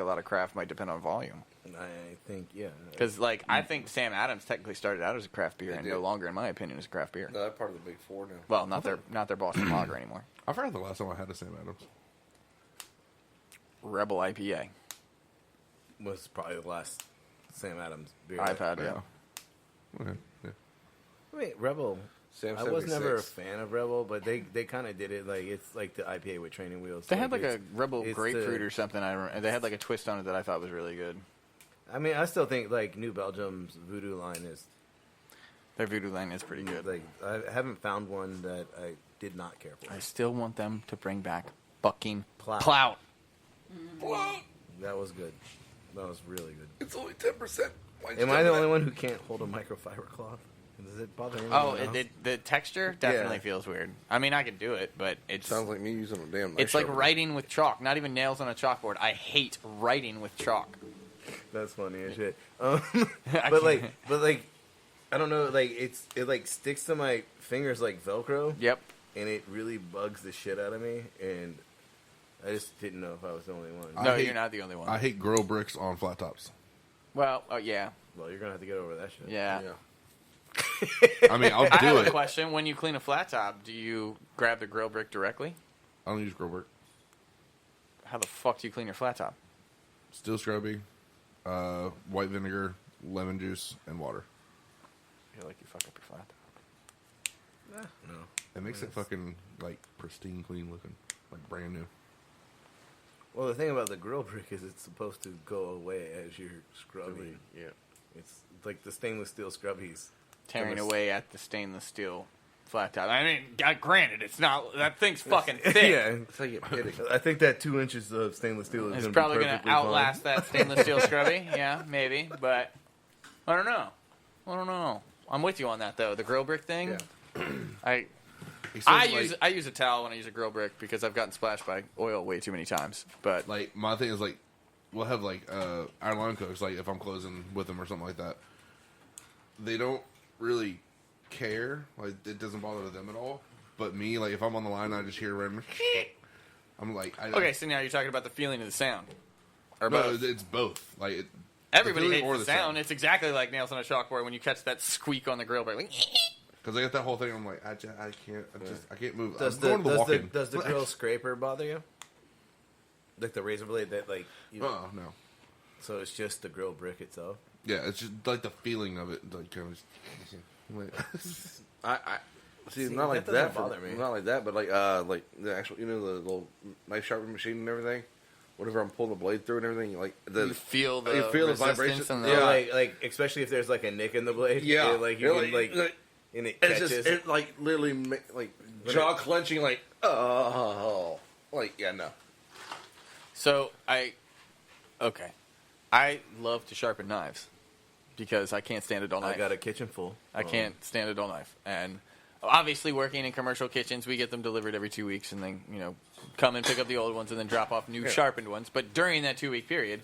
lot of craft might depend on volume. I think, yeah. Because, like, I think Sam Adams technically started out as a craft beer and did. no longer, in my opinion, is a craft beer. No, that's part of the big four now. Well, not their Boston Lager anymore. I forgot the last time I had a Sam Adams. Rebel IPA. Was probably the last Sam Adams beer. iPad, yeah. Okay. Yeah. Wait, Rebel. Sam I was never a 76. fan of Rebel, but they kind of did it like it's like the IPA with training wheels. They had like a it's- Rebel it's grapefruit the- or something. I remember. They had like a twist on it that I thought was really good. I mean, I still think like New Belgium's Voodoo line is Their Voodoo line is pretty good. like I haven't found one that I did not care for. I still want them to bring back fucking Plout. Plout. That was good. That was really good. It's only 10%. Am I the only one who can't hold a microfiber cloth? Does it bother anyone Oh, else? the texture definitely Yeah. feels weird. I mean, I can do it, but it's Sounds like me using a damn knife it's like sharpener. writing with chalk, not even nails on a chalkboard. I hate writing with chalk. That's funny as shit. I But can't- like, I don't know. Like, it like sticks to my fingers like Velcro, Yep. and it really bugs the shit out of me. And I just didn't know if I was the only one. No, hate- you're not the only one. I hate grill bricks on flat tops. Well, oh yeah, Well, you're gonna have to get over that shit. yeah. Yeah. I mean, I'll I have do a it. question. When you clean a flat top, do you grab the grill brick directly? I don't use grill brick. How the fuck do you clean your flat top? Steel scrubby, white vinegar, lemon juice, and water. I feel like you fuck up your flat top. No. It makes it fucking like pristine, clean looking, like brand new. Well, the thing about the grill brick is it's supposed to go away as you're scrubbing. Yeah. It's like the stainless steel scrubbies. Tearing From a- away at the stainless steel flat top. I mean, granted, it's not that thing's fucking thick. Yeah. That's how you get pitted. I think that 2 inches of stainless steel is It's gonna probably be going to perfectly fine. outlast that stainless steel scrubby. Yeah, maybe. But I don't know. I'm with you on that, though. The grill brick thing, Yeah. He says, I use a towel when I use a grill brick because I've gotten splashed by oil way too many times. But like my thing is like we'll have like our line cooks, like if I'm closing with them or something like that, they don't really care, like it doesn't bother them at all. But me, like if I'm on the line, I just hear random I'm like okay, so now you're talking about the feeling of the sound. Or no, both. it's both. Like Everybody feeling hates or the the sound. sound. It's exactly like nails on a chalkboard when you catch that squeak on the grill brick. Like, because I got that whole thing. I'm like I can't move. Does I'm the, going to does, the, walk-in. does the grill scraper bother you? Like the razor blade that like you Oh no. so it's just the grill brick itself? Yeah, it's just like the feeling of it, like kind of. Like, I see, See, not like that that. doesn't bother me. Not like that, but like the actual, the little knife sharpening machine and everything. Whenever I'm pulling the blade through and everything, like you feel the you feel the resistance vibration. and the Yeah, Yeah. like especially if there's like a nick in the blade. yeah, like you can like, and it it's catches. just it like literally like jaw clenching, like like yeah, no. So I love to sharpen knives because I can't stand a dull knife. I got a kitchen full. I can't stand a dull knife. And obviously, working in commercial kitchens, we get them delivered every 2 weeks, and then come and pick up the old ones and then drop off new sharpened ones. But during that 2 week period,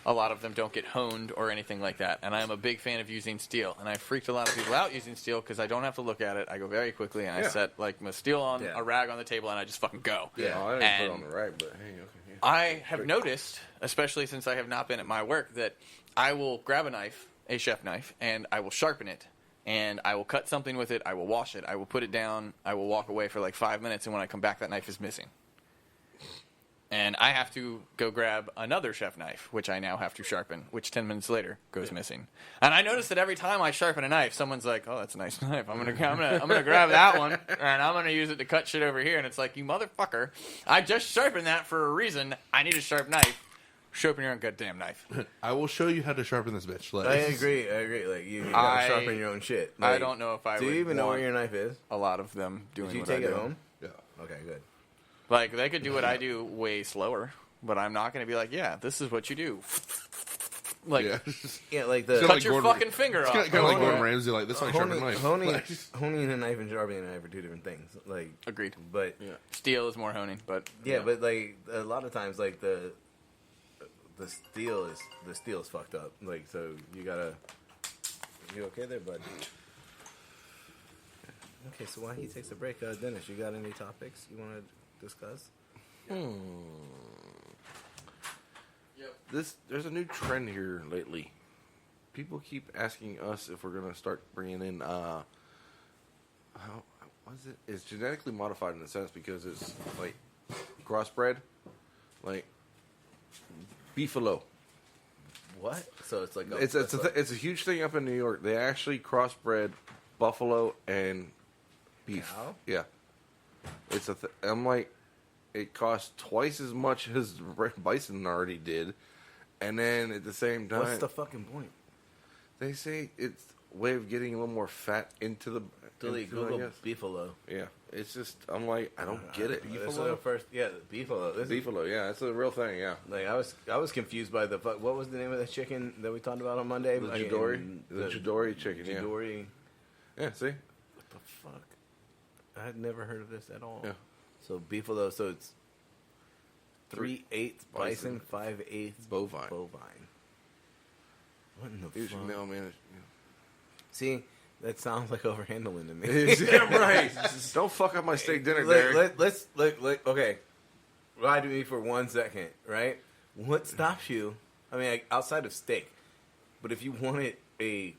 a lot of them don't get honed or anything like that. And I am a big fan of using steel. And I freaked a lot of people out using steel because I don't have to look at it. I go very quickly and I Yeah. set like my steel on Yeah. a rag on the table and I just fucking go. Yeah, I didn't put And it on the rack, but hey, okay. Yeah. I have noticed, especially since I have not been at my work, that I will grab a knife, a chef knife, and I will sharpen it. And I will cut something with it. I will wash it. I will put it down. I will walk away for like 5 minutes. And when I come back, that knife is missing. And I have to go grab another chef knife, which I now have to sharpen, which 10 minutes later goes missing. And I notice that every time I sharpen a knife, someone's like, "Oh, that's a nice knife. I'm gonna grab that one, and I'm gonna use it to cut shit over here." And it's like, you motherfucker! I just sharpened that for a reason. I need a sharp knife. Sharpen your own goddamn knife. I will show you how to sharpen this bitch. Like, I agree. Like you gotta sharpen your own shit. I Like, don't know if I Do would you even know where want your knife is? a lot of them doing Did you what take I it do. home? Yeah. Okay, good. Like, they could do what I do way slower, but I'm not going to be like, yeah, this is what you do. Like, Yeah. Yeah, like Kinda the cut like your Gordon- fucking finger off. Kind of like Honing- Gordon Ramsay. Like this, like sharpen knife. honing a knife and sharpening a knife are two different things. Like, Agreed. but Yeah. Steel is more honing, but yeah, but like a lot of times, like the steel is fucked up. Like, so you gotta. You okay there, bud? Okay, so while he takes a break, Dennis, you got any topics you want to discuss? Yep. there's a new trend here lately. People keep asking us if we're gonna start bringing in what is it? It's genetically modified in a sense because it's like crossbred, like beefalo. What? So it's like It's a huge thing up in New York. They actually crossbred buffalo and beef. Cow? Yeah, it's I'm like, it costs twice as much as bison already did, and then at the same time, what's the fucking point? they say it's a way of getting a little more fat into the. Do they into, Google I guess. beefalo? Yeah, it's just I'm like I don't get it. This is the first, beefalo. This is, Beefalo, yeah, it's a real thing. Yeah, like I was confused by the fuck. What was the name of that chicken that we talked about on Monday? the Like, Jadori, the Jadori chicken. Jadori. Yeah, see, What the fuck? I had never heard of this at all. Yeah. So beefalo. So it's 3/8 bison, 5/8 bovine. What in the Here's your fuck? mailman. See, that sounds like overhandling to me. Yeah, right. Don't fuck up my steak dinner, Derek. Let's okay. Ride with me for 1 second, right? What stops you? I mean, like, outside of steak, but if you wanted a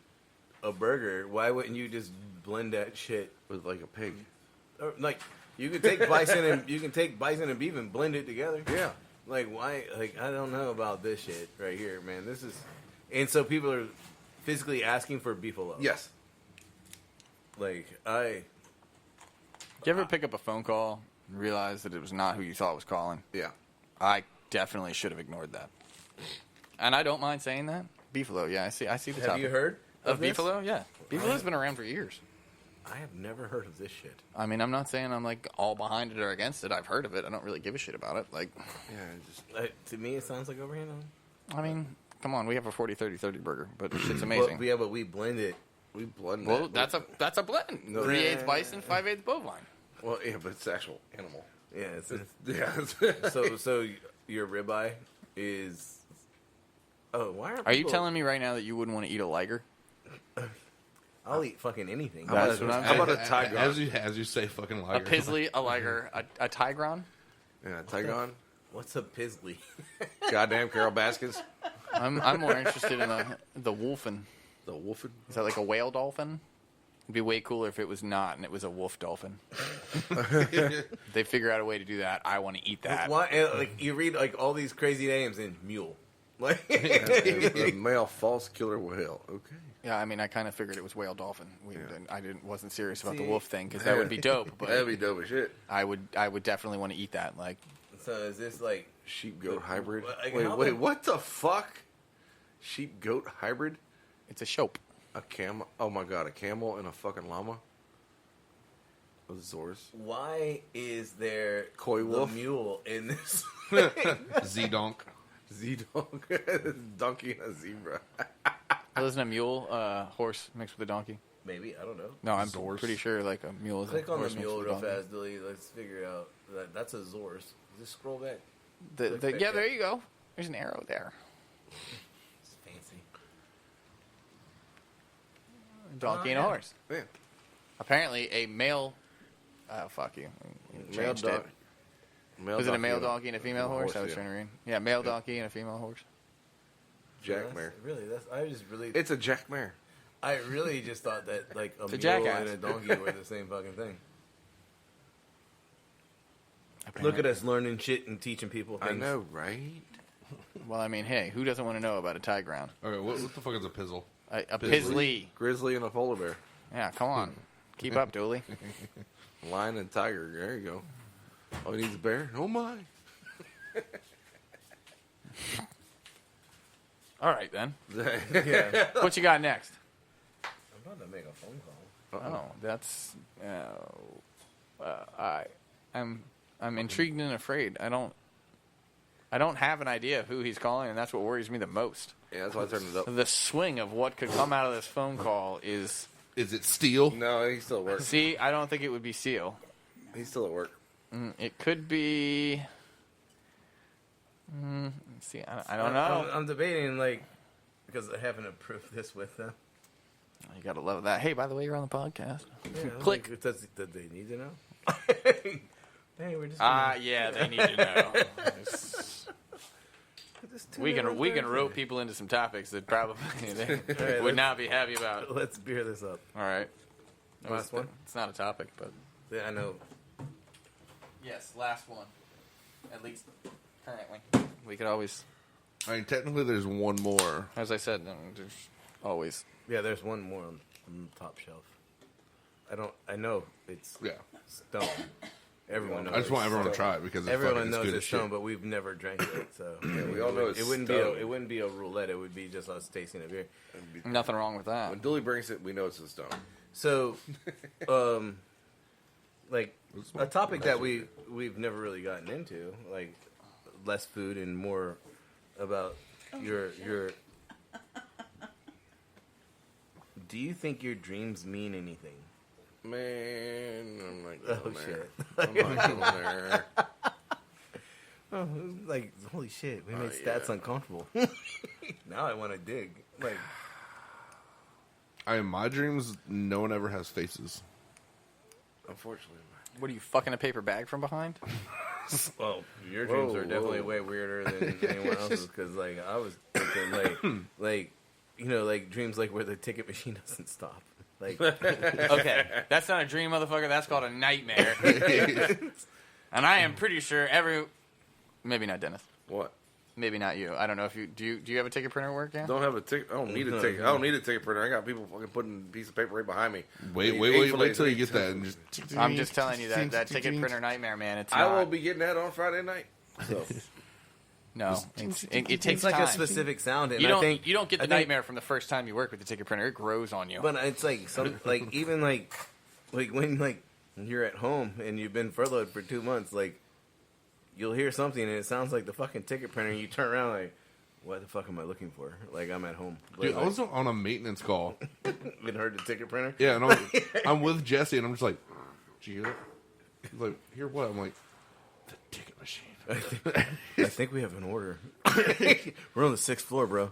burger, why wouldn't you just blend that shit? With like a pig. Or, like, you can take bison and beef and blend it together. Yeah. Like, why? Like, I don't know about this shit right here, man. This is, and so people are physically asking for beefalo. Yes. Like, Did you ever pick up a phone call and realize that it was not who you thought was calling? Yeah. I definitely should have ignored that. And I don't mind saying that. Beefalo, yeah, I see the have topic. you heard Of this? beefalo? Yeah. Beefalo's been around for years. I have never heard of this shit. I mean, I'm not saying I'm like all behind it or against it. I've heard of it. I don't really give a shit about it. Like, Yeah. Just To me, it sounds like overhandling. I mean, come on, we have a 40-30-30 burger, but it's amazing. But we blend it. we blend. Well, that. that's a blend. No. 3/8 bison, 5/8 bovine. Well, yeah, but it's actual animal. Yeah. It's, Yeah. so your ribeye is. Oh, why Are you telling me right now that you wouldn't want to eat a liger? I'll eat fucking anything. That's what I'm How about a saying. tiger? As you say, fucking A liger. pizzly, a liger, a tigron. Yeah, tigon. What's a pizzly? Goddamn Carol Baskins. I'm more interested in the wolfen. The wolfen. Is that like a whale dolphin? It'd be way cooler if it was not and it was a wolf dolphin. If they figure out a way to do that, I want to eat that. Why? And, like, you read like all these crazy names and mule. Like The male false killer whale. Okay. Yeah, I mean, I kind of figured it was whale dolphin. Wasn't serious about the See? wolf thing because that would be dope. But That'd be dope as shit. I would definitely want to eat that. Like, so is this like Sheep goat hybrid. Like, Wait, how wait, the- what the fuck? Sheep goat hybrid? it's a shope. A camel? Oh my god, a camel and a fucking llama? A Zors. why is there Coy the wolf? mule in this? Z-donk. Z-dog. Donkey and a zebra. Well, isn't a mule horse mixed with a donkey? Maybe, I don't know. No, I'm Zors. pretty sure like a mule is Click a on the horse mixed mule with a real donkey. fast, Dilly. Let's figure it out. That's a Zors. Just scroll back. Yeah, there you go. There's an arrow there. It's fancy. Donkey and a yeah. horse. Yeah. Apparently, a male. Oh, fuck you. Male Changed it. dog. Was it a male donkey and a female horse? I was yeah. trying to read. Yeah, male donkey and a female horse. Jack mare. Really, It's a jack mare. I really just thought that like a It's a mule jackass. and a donkey were the same fucking thing. Look at us learning shit and teaching people things. I know, right? Well, I mean, hey, who doesn't want to know about a tigron? Okay, what the fuck is a pizzle? A pizzly. Grizzly and a polar bear. Yeah, come on. Keep up, Dooley. Lion and tiger. There you go. Oh, he needs a bear? Oh my. All right, then. Yeah. What you got next? I'm about to make a phone call. Oh, that's. I'm intrigued and afraid. I don't have an idea of who he's calling, and that's what worries me the most. Yeah, that's why I turned it up. The swing of what could come out of this phone call is. Is it steel? No, he's still at work. See, I don't think it would be Seal. He's still at work. It could be. See, I don't know. I'm debating like because I haven't approved this with them. You gotta love that. Hey, by the way, you're on the podcast. Yeah, I'm Click. Like, does they need to know? Hey, we're just. Yeah, they need to know. We can rope people into some topics that probably they would not be happy about. Let's beer this up. All right. Last one? It's not a topic, but Yeah, I know. yes, last one. At least currently. We could always, I mean, technically, there's one more. as I said, there's always. Yeah, there's one more on the top shelf. I know it's Yeah. Stone. Everyone knows. I just want it's everyone to Stone. try it because it's Everyone fucking knows good as it's Stone, shit. but we've never drank it. So we all know it's it wouldn't Stone. be a roulette. It would be just us tasting a beer. Nothing wrong with that. When Dooley brings it, we know it's a Stone. So, like a topic that we've never really gotten into, like less food and more about your. Do you think your dreams mean anything? Man, I'm not Oh going there. shit! I'm not going there. Oh, like holy shit! We made yeah. stats uncomfortable. Now I want to dig. Like, In my dreams, no one ever has faces. Unfortunately. What are you fucking a paper bag from behind? well, your dreams Whoa, are definitely whoa. way weirder than anyone else's. Because like I was thinking like like dreams like where the ticket machine doesn't stop. Like, Okay, that's not a dream, motherfucker. That's called a nightmare. And I am pretty sure maybe not Dennis, What? maybe not you. I don't know if you do. You have a ticket printer work? Yeah. Don't have a ticket. I don't need a ticket. I don't need a ticket printer. I got people fucking putting a piece of paper right behind me. Wait till you get that. And just, I'm just telling you that ticket printer nightmare, man. It's I not, will be getting that on Friday night. So No, it takes it's like time. a specific sound, and You I don't think you don't get the I think- nightmare from the first time you work with the ticket printer. It grows on you. But it's like some like even like when like you're at home and you've been furloughed for 2 months, like you'll hear something and it sounds like the fucking ticket printer. And you turn around like, what the fuck am I looking for? Like I'm at home. dude, I Like, was on a maintenance call. been heard the ticket printer. Yeah, and I'm with Jesse, and I'm just like, did you hear it? He's like, hear what? I'm like, the ticket machine. I think we have an order. We're on the 6th floor, bro.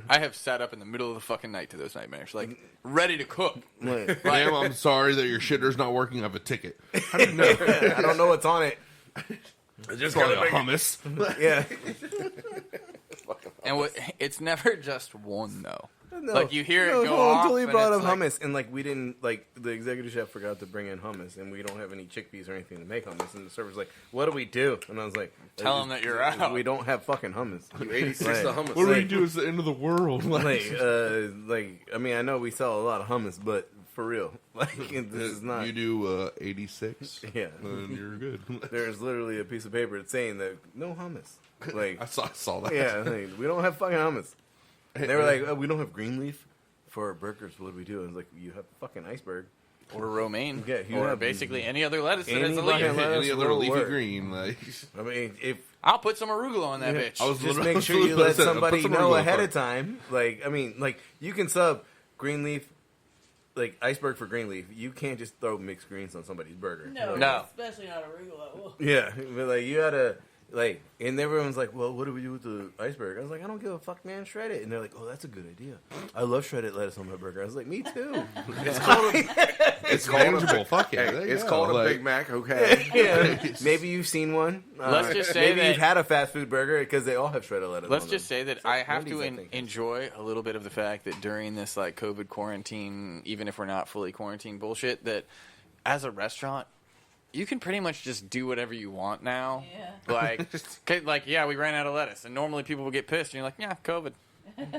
I have sat up in the middle of the fucking night to those nightmares, like ready to cook. Like, Ma'am, I'm sorry that your shitter's not working. I have a ticket. How do you know? I don't know what's on it. just Call it gotta a hummus. Yeah. And it's never just one though. No, Like you hear it no, go no, off. until he and brought up it's like- hummus, and like we didn't like the executive chef forgot to bring in hummus, and we don't have any chickpeas or anything to make hummus. And the server's like, "What do we do?" And I was like, Tell him that you're out. We don't have fucking hummus. 86 the hummus. What do we do? It's the end of the world. Like I mean, I know we sell a lot of hummus, but for real, like this is not. You do 86, Yeah, then you're good. there's literally a piece of paper that's saying that no hummus. Like, I saw that. yeah, like, we don't have fucking hummus. They were like, oh, we don't have green leaf for our burgers. What do we do? I was like, you have fucking iceberg. or romaine, Yeah, you or have- basically any other lettuce that Any has a fucking leaf. lettuce Any other will leafy work. green? Like, I mean, if I'll put some arugula on that Yeah. bitch. I was just literally- make sure you let Listen, put somebody some know arugula ahead on. of time. Like, I mean, like you can sub green leaf, like iceberg for green leaf. You can't just throw mixed greens on somebody's burger. No, No. especially not arugula. Ugh. Yeah, but like you gotta like, and everyone's like, "Well, what do we do with the iceberg?" I was like, "I don't give a fuck, man. Shred it." And they're like, "Oh, that's a good idea. I love shredded lettuce on my burger." I was like, "Me too." It's called it's tangible. Fuck Hey, it. There you it's go. called a Like, Big Mac. Okay. Yeah, maybe you've seen one. Let's just say maybe that- you've had a fast food burger because they all have shredded lettuce. Let's on just them. say that I have Wendy's, to I think, has. enjoy a little bit of the fact that during this like COVID quarantine, even if we're not fully quarantined bullshit, that as a restaurant, you can pretty much just do whatever you want now. Yeah. Like, 'cause, like, yeah, we ran out of lettuce, and normally people would get pissed, and you're like, yeah, COVID.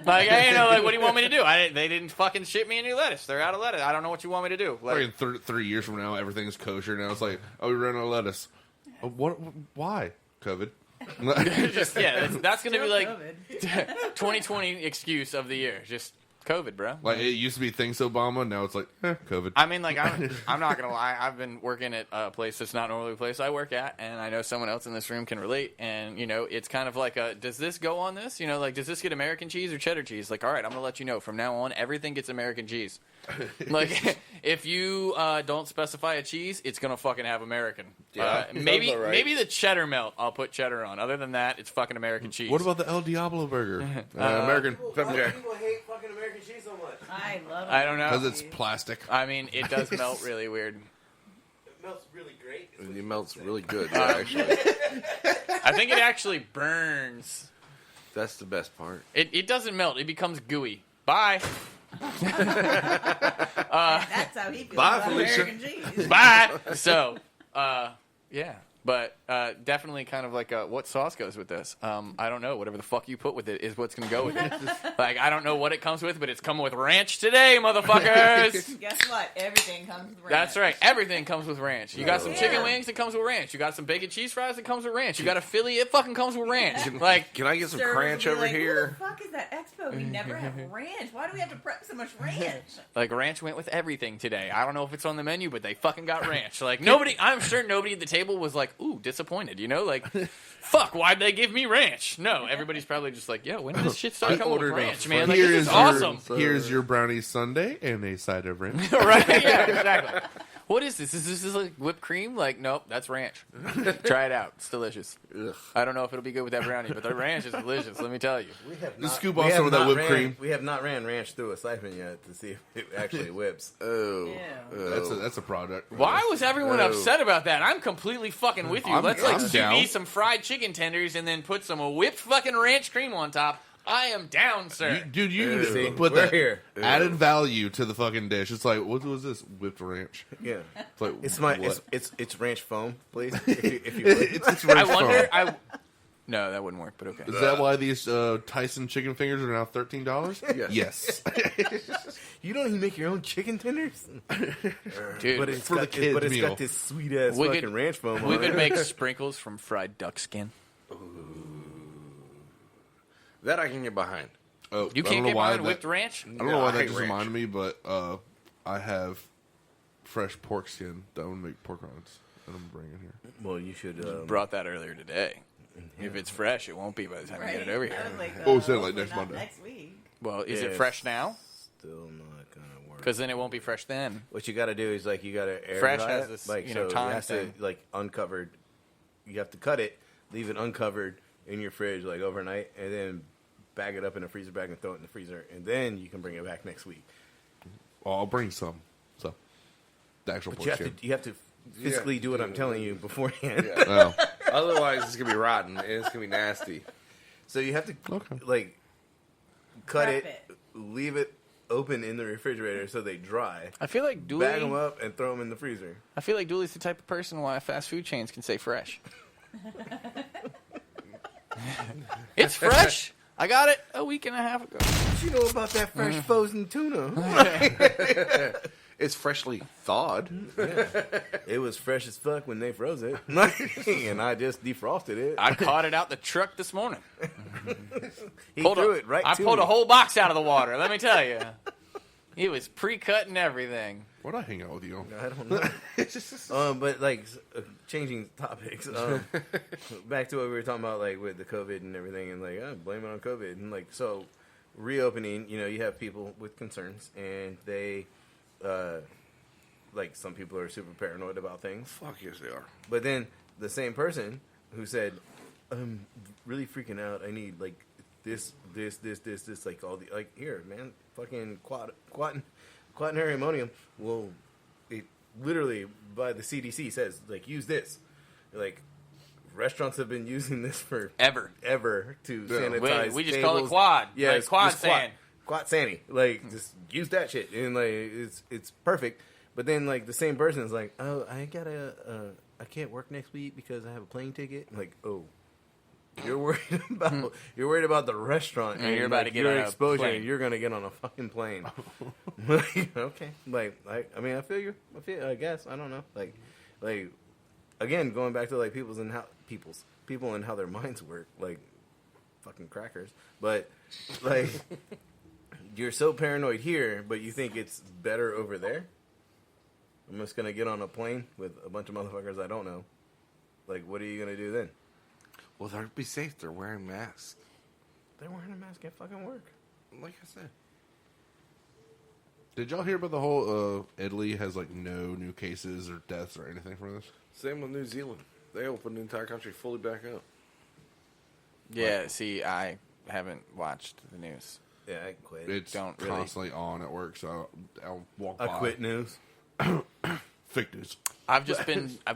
Like, hey, you know, like, what do you want me to do? They didn't fucking ship me any lettuce. They're out of lettuce. I don't know what you want me to do. Like, Fucking 3 years from now, everything's kosher. Now it's like, oh, we ran out of lettuce. What? Why? COVID. just yeah, that's gonna be Still like COVID. 2020 excuse of the year. Just COVID, bro. Like it used to be thanks Obama. Now it's like COVID. I mean, like, I'm not going to lie. I've been working at a place that's not normally a place I work at, and I know someone else in this room can relate. And, you know, it's kind of like, does this go on this? You know, like, does this get American cheese or cheddar cheese? Like, all right, I'm going to let you know. From now on, everything gets American cheese. Like, if you don't specify a cheese, it's going to fucking have American. Yeah, maybe sounds about right. maybe the cheddar melt, I'll put cheddar on. Other than that, it's fucking American cheese. What about the El Diablo burger? American. people hate fucking American cheese so much? I love it. I don't know. Because it's plastic. I mean, it does melt really weird. It melts really great. And it melts really good, actually. I think it actually burns That's the best part. It doesn't melt. It becomes gooey. Bye. That's how he feels Bye, about Felicia. American cheese. Bye. So, yeah. But definitely kind of like what sauce goes with this. I don't know. Whatever the fuck you put with it is what's going to go with it. Like, I don't know what it comes with, but it's coming with ranch today, motherfuckers. Guess what? Everything comes with ranch. That's right. Everything comes with ranch. You got some Yeah. chicken wings, it comes with ranch. You got some bacon cheese fries, it comes with ranch. You got a Philly, it fucking comes with ranch. Like, Can I get some Servers cranch will be over like, here? What the fuck is that expo? We never have ranch. Why do we have to prep so much ranch? like ranch went with everything today. I don't know if it's on the menu, but they fucking got ranch. Like, nobody, I'm sure nobody at the table was like, ooh, disappointed. You know, like, fuck, why'd they give me ranch? No, everybody's probably just like, yo, when did this shit start coming with ranch, man? Like, this is awesome. Here's your brownie sundae and a side of ranch. Right? Yeah, exactly. What is this? Is this like whipped cream? Like, nope, that's ranch. Try it out. It's delicious. Ugh. I don't know if it'll be good with that brownie, but the ranch is delicious, let me tell you. We have Just scoop we off have some of that not whipped ran- cream. We have not ran ranch through a siphon yet to see if it actually whips. Oh. Yeah. That's a product. Why was everyone Oh. upset about that? I'm completely fucking with you. I'm Let's like down. sous vide some fried chicken tenders and then put some whipped fucking ranch cream on top. I am down, sir. Dude, you can See, put we're that here. added value to the fucking dish. It's like, what was this? Whipped ranch. Yeah, It's like, it's my what? it's ranch foam, please. If you would. it's I ranch wonder. foam. No, that wouldn't work, but okay. Is that why these Tyson chicken fingers are now $13? Yes. Yes. You don't even make your own chicken tenders, Dude, but it's for the got, kids' but it's meal. got this sweet ass We fucking could- ranch foam. we on could it. make sprinkles from fried duck skin. That I can get behind. Oh, You I don't can't know get why behind that- whipped ranch? I don't know why I that hate just ranch. reminded me, but I have fresh pork skin that I'm going to make pork rinds that I'm bringing here. Well, you should. Brought that earlier today. If it's fresh, it won't be by the time you get it over I here. was like, Oh, said like hopefully next not Monday. Next week. Well, is Yeah, it fresh now? Still not gonna work. Because then it won't be fresh then. What you got to do is like you got to air Fresh dry has it. this, like you know, so time it has thing. to like uncovered. You have to cut it, leave it uncovered in your fridge like overnight, and then bag it up in a freezer bag and throw it in the freezer, and then you can bring it back next week. Well, I'll bring some. So, the actual But pork you have skin. to physically do what I'm telling you beforehand. Yeah. Oh, Otherwise, it's gonna be rotten and it's gonna be nasty. So you have to Okay. like cut Prep it, leave it open in the refrigerator so they dry. I feel like Bag them Dooley. up and throw them in the freezer. I feel like Dooley's the type of person why fast food chains can say fresh. It's fresh. I got it a week and a half ago. What you know about that fresh frozen tuna? It's freshly thawed. It was fresh as fuck when they froze it, and I just defrosted it. I caught it out the truck this morning. He Pulled threw a- it right. I to pulled me. a whole box out of the water. Let me tell you, it was pre-cut and everything. what'd I hang out with you on? I don't know. But like changing topics. Back to what we were talking about, like with the COVID and everything, and like blame it on COVID, and like so reopening. You know, you have people with concerns, and they, like some people are super paranoid about things. Fuck yes, they are. But then the same person who said, "I'm really freaking out. I need like this, like all the like here, man, fucking quaternary ammonium." Well, it literally by the CDC says like use this. Like restaurants have been using this for Ever. to sanitize. We just call it tables. quad. Yeah, Like it's quad just sand. Quat Sandy. Like just use that shit, and like it's perfect. But then like the same person is like, oh, I can't work next week because I have a plane ticket. I'm like, oh, you're worried about the restaurant And you're about like, to get your on a exposure. plane. And you're gonna get on a fucking plane. Like, okay, like I mean, I feel you. I guess I don't know. Like again, going back to like people and how their minds work. Like fucking crackers, but like. You're so paranoid here, but you think it's better over there? I'm just going to get on a plane with a bunch of motherfuckers I don't know. Like, what are you going to do then? Well, they'll be safe. They're wearing masks. They're wearing a mask at fucking work. Like I said. Did y'all hear about the whole Italy has like no new cases or deaths or anything from this? Same with New Zealand. They opened the entire country fully back up. Yeah, see, I haven't watched the news. Yeah, I quit. It's Don't really. constantly on at work, so I'll walk by. I quit news. Fake news. I've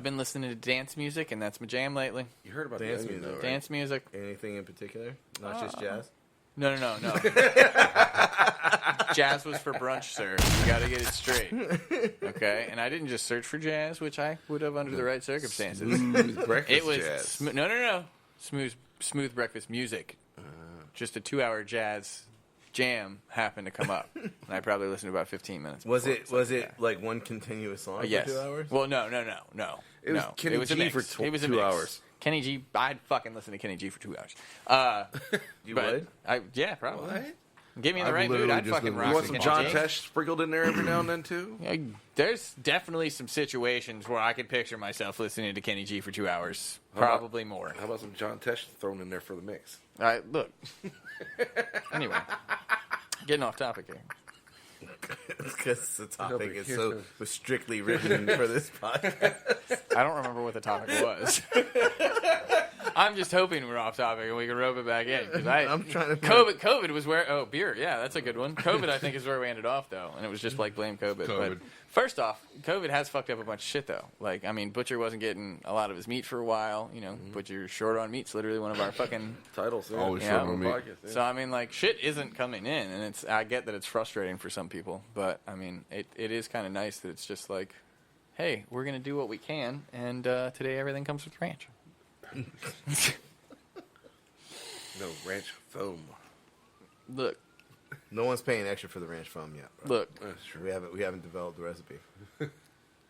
been listening to dance music, and that's my jam lately. You heard about Dance the onion, music. though, right? Dance music. Anything in particular? Not just jazz? No. Jazz was for brunch, sir. You got to get it straight. Okay? And I didn't just search for jazz, which I would have under the right circumstances. Smooth breakfast It was jazz. no. Smooth breakfast music. Just a 2-hour jazz jam happened to come up, and I probably listened to about 15 minutes. Was before it yeah. like one continuous song Yes. for 2 hours? Well, no. It was Kenny it was a G mix. for It was a 2 mix. hours. Kenny G. I'd fucking listen to Kenny G for 2 hours. You But would? yeah, probably. What? Get me in the I've right mood. literally I'd just fucking been rock You want to some Kenny John G. Tesh sprinkled in there every now and then, too? Yeah, there's definitely some situations where I could picture myself listening to Kenny G for 2 hours. Probably more. How about some John Tesh thrown in there for the mix? All right, look. Anyway, getting off topic here. Because the topic is here. so was strictly written for this podcast. I don't remember what the topic was. I'm just hoping we're off topic and we can rope it back in. Because I'm trying to... COVID was where... Oh, beer. Yeah, that's a good one. COVID, I think, is where we ended off, though. And it was just like, blame COVID. But COVID. first off, COVID has fucked up a bunch of shit, though. Like, I mean, Butcher wasn't getting a lot of his meat for a while. You know, Butcher short on meat's literally one of our fucking... Titles. Yeah. Always Yeah. short on meat. Podcast, yeah. So, I mean, like, shit isn't coming in. And I get that it's frustrating for some people. But, I mean, it is kind of nice that it's just like, hey, we're going to do what we can. And today everything comes with ranch. No, ranch foam. Look. No one's paying extra for the ranch foam yet. Bro. Look. That's true. We haven't developed the recipe.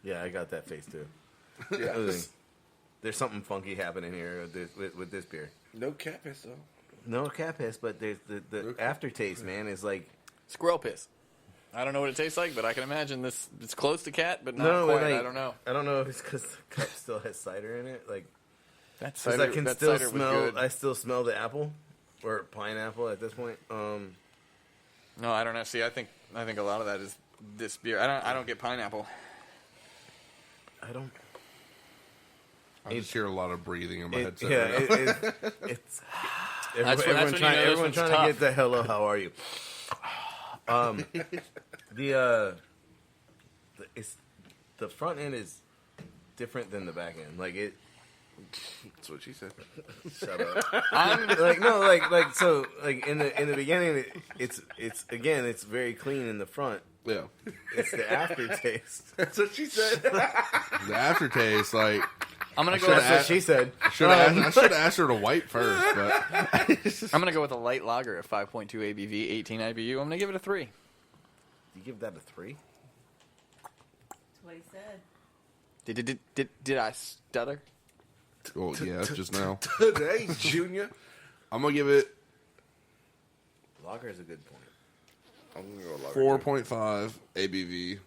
Yeah, I got that face too. Yeah. There's something funky happening here with this beer. No capiz, though. No cat piss, but there's the aftertaste, man, is like Squirrel piss. I don't know what it tastes like, but I can imagine this. It's close to cat, but not no, quite. like, I don't know. I don't know if it's because the cup still has cider in it. Like, That 'cause cider, I can that still cider was smell. good. I still smell the apple or pineapple at this point. No, I don't know. See, I think a lot of that is this beer. I don't get pineapple. I don't. I just hear a lot of breathing in my It, headset. yeah, right now. it's That's when you know this everyone one's trying tough. to get the hello. How are you? The front end is different than the back end. Like it. That's what she said. Shut up. Like in the beginning, it's very clean in the front. Yeah. It's the aftertaste. That's what she said. The aftertaste, like, I'm gonna go. That's what she said. I should have asked her to wipe first, but I'm gonna go with a light lager of 5.2 ABV, 18 IBU. I'm gonna give it a 3. You give that a 3? That's what he said. Did I stutter? oh yeah, just now. Today, Junior. I'm gonna give it Lager is a good point. I'm going to go lager. 4.5 ABV.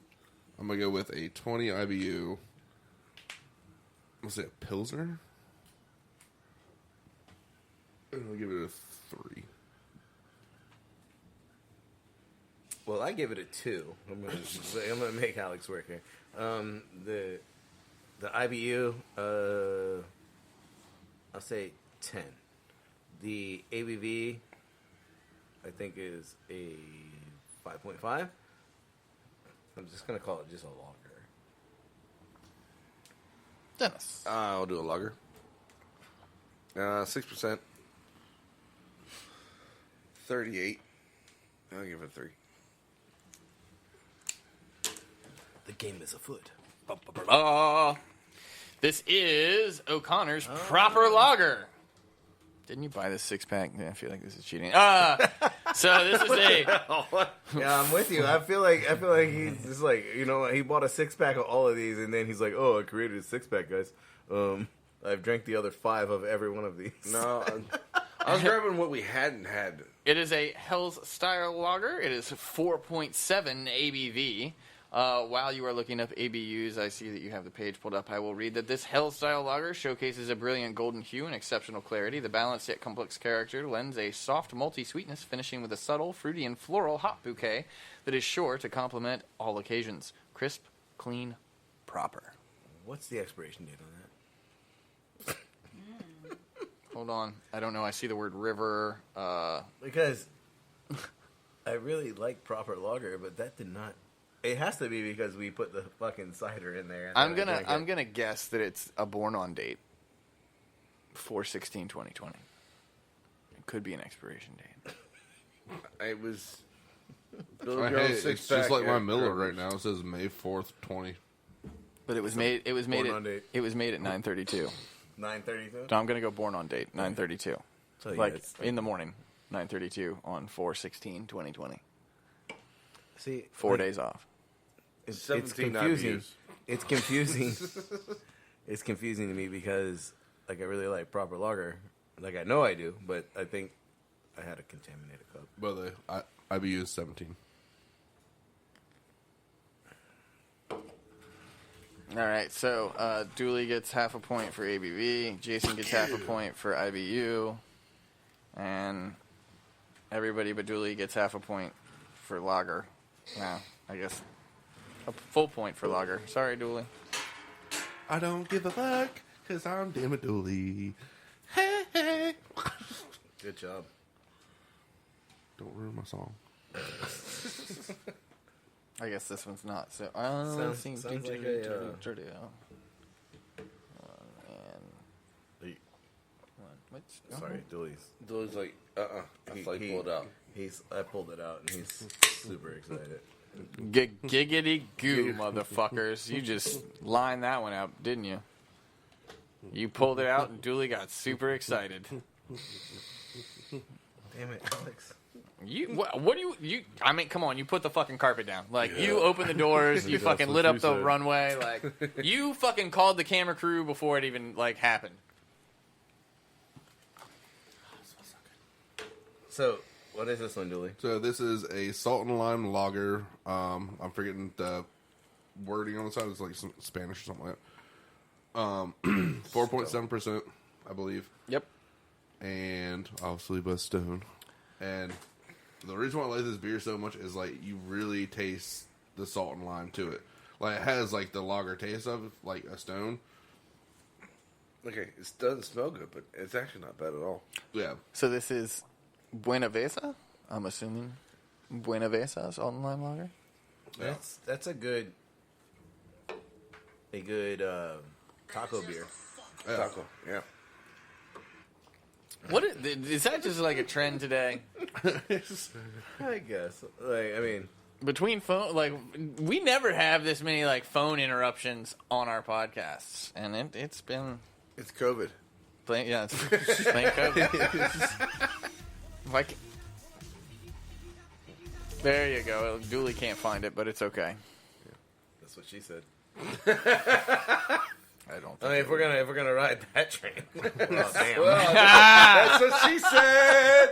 I'm gonna go with a 20 IBU. I'm gonna say a Pilsner. And I'll give it a 3. Well, I give it a 2. I'm gonna make Alex work here. The IBU, I'll say 10. The ABV, I think, is a 5.5. I'm just gonna call it just a lager. Dennis. I'll do a lager. 6%. 38. I'll give it a 3. The game is afoot. This is O'Connor's proper lager. Didn't you buy this 6-pack? Yeah, I feel like this is cheating. So this is a... Yeah, I'm with you. I feel like he's just like, you know, he bought a 6-pack of all of these, and then he's like, "Oh, I created a 6-pack, guys. I've drank the other 5 of every one of these." No, I was grabbing what we hadn't had. It is a Hell's Style lager. It is 4.7 ABV. While you are looking up ABUs, I see that you have the page pulled up. I will read that this Hell Style lager showcases a brilliant golden hue and exceptional clarity. The balanced yet complex character lends a soft malty sweetness, finishing with a subtle, fruity, and floral hop bouquet that is sure to complement all occasions. Crisp, clean, proper. What's the expiration date on that? Hold on. I don't know. I see the word river. Because I really like proper lager, but that did not It has to be because we put the fucking cider in there. I'm gonna guess that it's a born on date. 4/16/2020. It could be an expiration date. It was. It's just like my Miller right now. It says May 4th, 20. But it was made. It was made. Born on date. It was made at 9:32. 9:32. So I'm gonna go born on date 9:32. So, yeah, Like it's- in the morning, 9:32 on 4/16/2020. See, 4 days off. It's 17 confusing. IBUs. It's confusing. It's confusing to me because, like, I really like proper lager. Like, I know I do, but I think I had a contaminated cup. By the way, IBU is 17. All right, so Dooley gets half a point for ABV. Jason gets half a point for IBU, and everybody but Dooley gets half a point for lager. Now, I guess a full point for lager. Sorry, Dooley. I don't give a fuck, because I'm damn it Dooley. Hey, hey. Good job. Don't ruin my song. I guess this one's not. So Sounds like a, Sorry, Dooley's. Those like, That's like pulled out. I pulled it out, and he's super excited. Giggity goo, motherfuckers. You just lined that one out, didn't you? You pulled it out, and Dooley got super excited. Damn it, Alex. What do you? I mean, come on! You put the fucking carpet down. Like you opened the doors. You fucking lit up the runway. Like you fucking called the camera crew before it even like happened. So, what is this one, Dooley? So this is a salt and lime lager. I'm forgetting the wording on the side. It's like some Spanish or something like that. 4.7%, I believe. Yep. And obviously by Stone. And the reason why I like this beer so much is like you really taste the salt and lime to it. Like it has like the lager taste of like a Stone. Okay, it doesn't smell good, but it's actually not bad at all. Yeah. So this is Buenavesa. I'm assuming Buenavesa salt and lime lager. That's a good taco beer. Yeah. Taco, yeah. What is that? Just like a trend today I guess. Like, I mean, between phone. Like we never have this many like phone interruptions on our podcasts, and it's been It's COVID. it's plain COVID. Like, there you go. Dooley can't find it, but it's okay. that's what she said. I don't. I mean, if we're gonna ride that train, well, damn. That's what she said.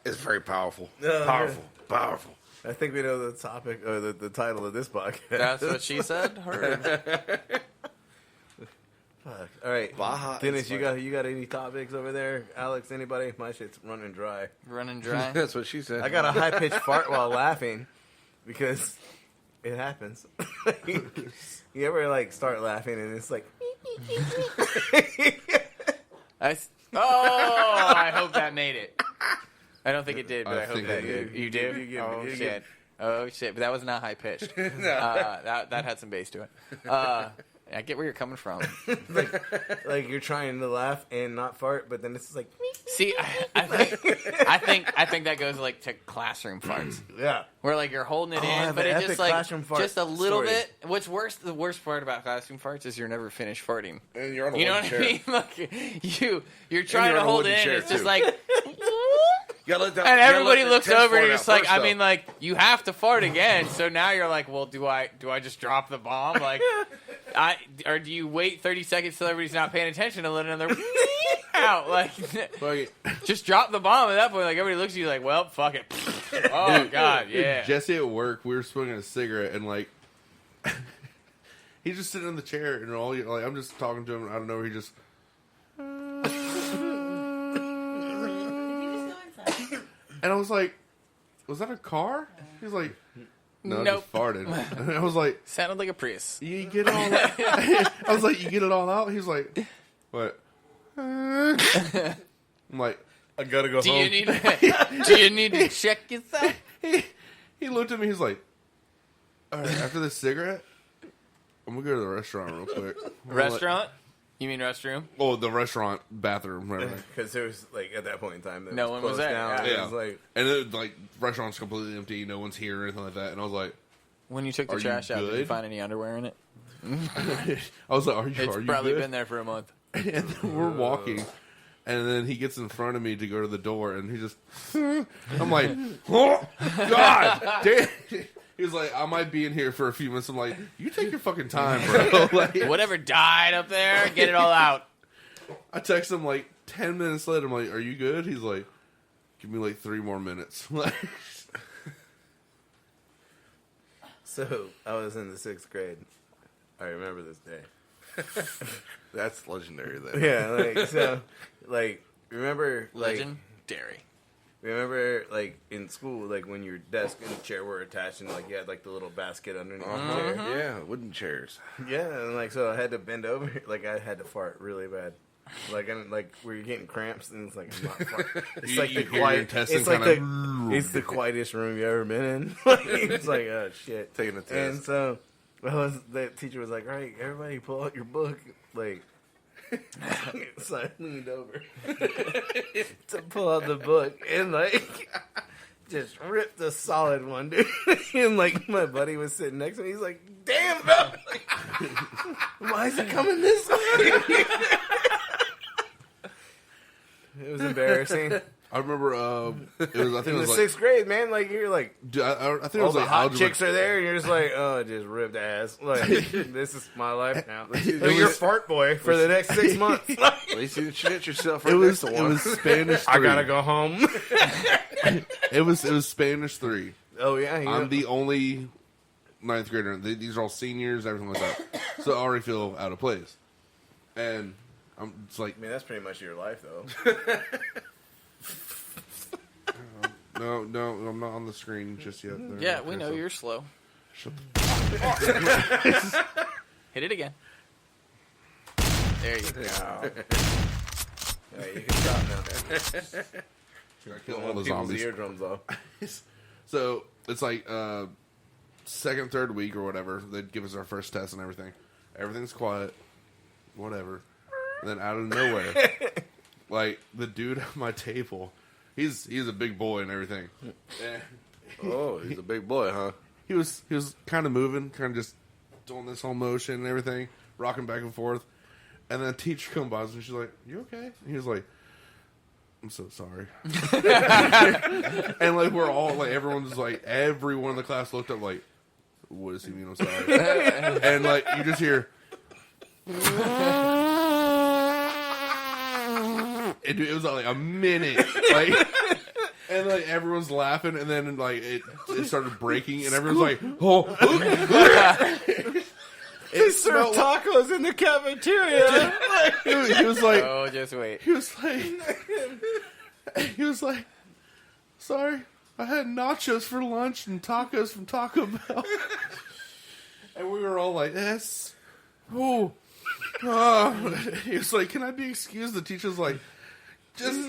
It's very powerful. Powerful. I think we know the topic or the title of this podcast. That's what she said. Her. Fuck. All right, Baja Dennis, is you got any topics over there? Alex, anybody? My shit's running dry. Running dry. That's what she said. I got a high pitched fart while laughing because it happens. You ever like start laughing and it's like. I hope that made it. I don't think it did, but I hope think that it did. did. You do? You give Oh me- you shit! Oh shit! But that was not high pitched. That had some bass to it. I get where you're coming from. Like you're trying to laugh and not fart, but then it's just like. See, I think that goes like to classroom farts, Yeah. where like you're holding it Oh, I in, have but an it epic just like classroom fart just a little story. bit. What's worse? The worst part about classroom farts is you're never finished farting. And you're on a You know wooden what I chair. mean? Like you're trying you're to on a hold it wooden in. chair, It's just too. like. You gotta let that, And you gotta everybody let looks the test over and fart you're out just like, first, I though. mean, like, you have to fart again. So now you're like, well, do I just drop the bomb? Like, or do you wait 30 seconds till everybody's not paying attention and let another out? Like, just drop the bomb at that point. Like, everybody looks at you like, well, fuck it. Oh, God, yeah. Jesse at work, we were smoking a cigarette, and like, he's just sitting in the chair, and like, I'm just talking to him, and I don't know, he just. Did you just go inside? And I was like, was that a car? He's like, no, I Nope. just farted. And I was like, Sounded like a Prius. you get it all out? I was like, you get it all out? He's like, what? I'm like, I gotta go Do home. you need to check yourself? he looked at me, he's like, all right, after this cigarette, I'm gonna go to the restaurant real quick. Restaurant? You mean restroom? Oh, the restaurant bathroom, whatever. Because there was like at that point in time, No one was closed there, down. yeah. It was like, And it, like restaurant's completely empty, no one's here or anything like that. And I was like, When you took the Are you trash out, did you good? find any underwear in it? I was like, are you It's good? probably been there for a month. And then we're walking, and then he gets in front of me to go to the door, and he just, I'm like, oh, God damn. He was like, I might be in here for a few minutes. I'm like, you take your fucking time, bro. Like, Whatever died up there, get it all out. I text him like 10 minutes later. I'm like, are you good? He's like, give me like 3 more minutes. so I was in the 6th grade. I remember this day. That's legendary. Then. Yeah, like so, like remember, like Legendary. remember, like in school, like when your desk and chair were attached, and like you had like the little basket underneath the chair. Yeah, wooden chairs. Yeah, and like so I had to bend over, like I had to fart really bad. Like I'm like where you're getting cramps, and it's like I'm not farting. It's like You the hear your quiet. intestine It's like kinda- it's the quietest room you've ever been in. Like, it's like oh shit. Taking a test. And so, the teacher was like, "All right, everybody, pull out your book." Like, so I leaned over to pull out the book, and like just ripped a solid one, dude. And like my buddy was sitting next to me. He's like, "Damn, bro! Like, why is it coming this way?" It was embarrassing. I remember, it was, I think In it the was 6th grade, man, like you're like, like, I think it all was the like hot algebra. chicks are there, and you're just like, oh, just ripped ass. Like this is my life now. Like, was- you're fart boy for the next 6 months. At least you didn't shit yourself right It next was, to it one. was Spanish 3. I gotta go home. It was Spanish 3. Oh yeah, you know. I'm the only 9th grader. These are all seniors, everything like that. So I already feel out of place. And it's like, I mean, that's pretty much your life, though. no, I'm not on the screen just yet. There. Yeah, we Okay, know so- you're slow. Shut Hit it again. There you go. Yeah, you can stop now. Gotta kill all All the people's zombies. eardrums off. So it's like 2nd, 3rd week or whatever. They'd give us our first test and everything. Everything's quiet, whatever. And then out of nowhere, like the dude at my table, he's a big boy and everything. Oh, he's a big boy, huh? He was kind of moving, kind of just doing this whole motion and everything, rocking back and forth. And then a teacher comes by and she's like, "You okay?" And he was like, "I'm so sorry." And like we're all like, everyone's like, everyone in the class looked up like, "What does he mean? I'm sorry." And like you just hear, it was like a minute, like. And like everyone's laughing, and then like it started breaking, and everyone's like, "Oh!" They serve tacos in the cafeteria. He was like, Oh, just wait. he was like, "Sorry, I had nachos for lunch and tacos from Taco Bell." And we were all like, "Yes." Oh. He was like, "Can I be excused?" The teacher's like, Just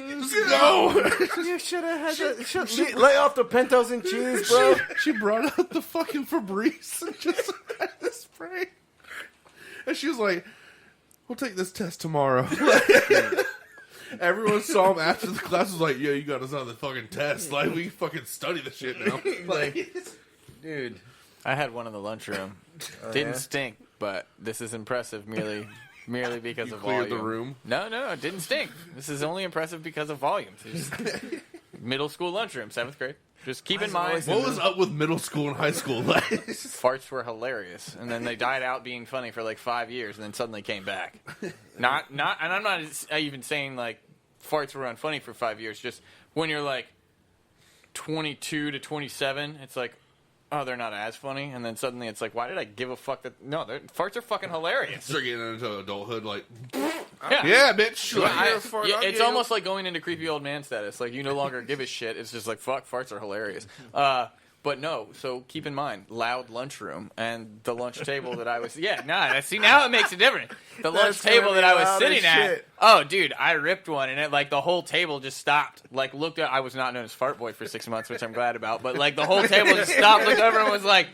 go. You should have had that. Lay off the Pentos and cheese, bro. She brought out the fucking Febreze and just had the spray. And she was like, "We'll take this test tomorrow." Everyone saw him after the class was like, "Yeah, you got us on the fucking test. Like, we fucking study the shit now." Like, Dude. I had one in the lunchroom. Didn't stink, but this is impressive merely because of cleared volume. the room? No, it didn't stink. This is only impressive because of volume. Just middle school lunchroom, 7th grade. Just keep in mind, what was up with middle school and high school? Like, farts were hilarious, and then they died out being funny for like 5 years, and then suddenly came back. Not, and I'm not even saying like farts were unfunny for 5 years. Just when you're like 22 to 27, it's like, oh, they're not as funny, and then suddenly it's like, why did I give a fuck that? No, farts are fucking hilarious. start getting into adulthood, like, Yeah. yeah, bitch. It's almost like going into creepy old man status. Like, you no longer give a shit. It's just like, fuck, farts are hilarious. But no, so keep in mind, loud lunchroom and the lunch table that I was... Yeah, see, now it makes a difference. The lunch table that I was sitting at... Oh, dude, I ripped one, and it, like, the whole table just stopped. Like, looked at... I was not known as Fart Boy for 6 months, which I'm glad about, but, like, the whole table just stopped, looked over, and was like...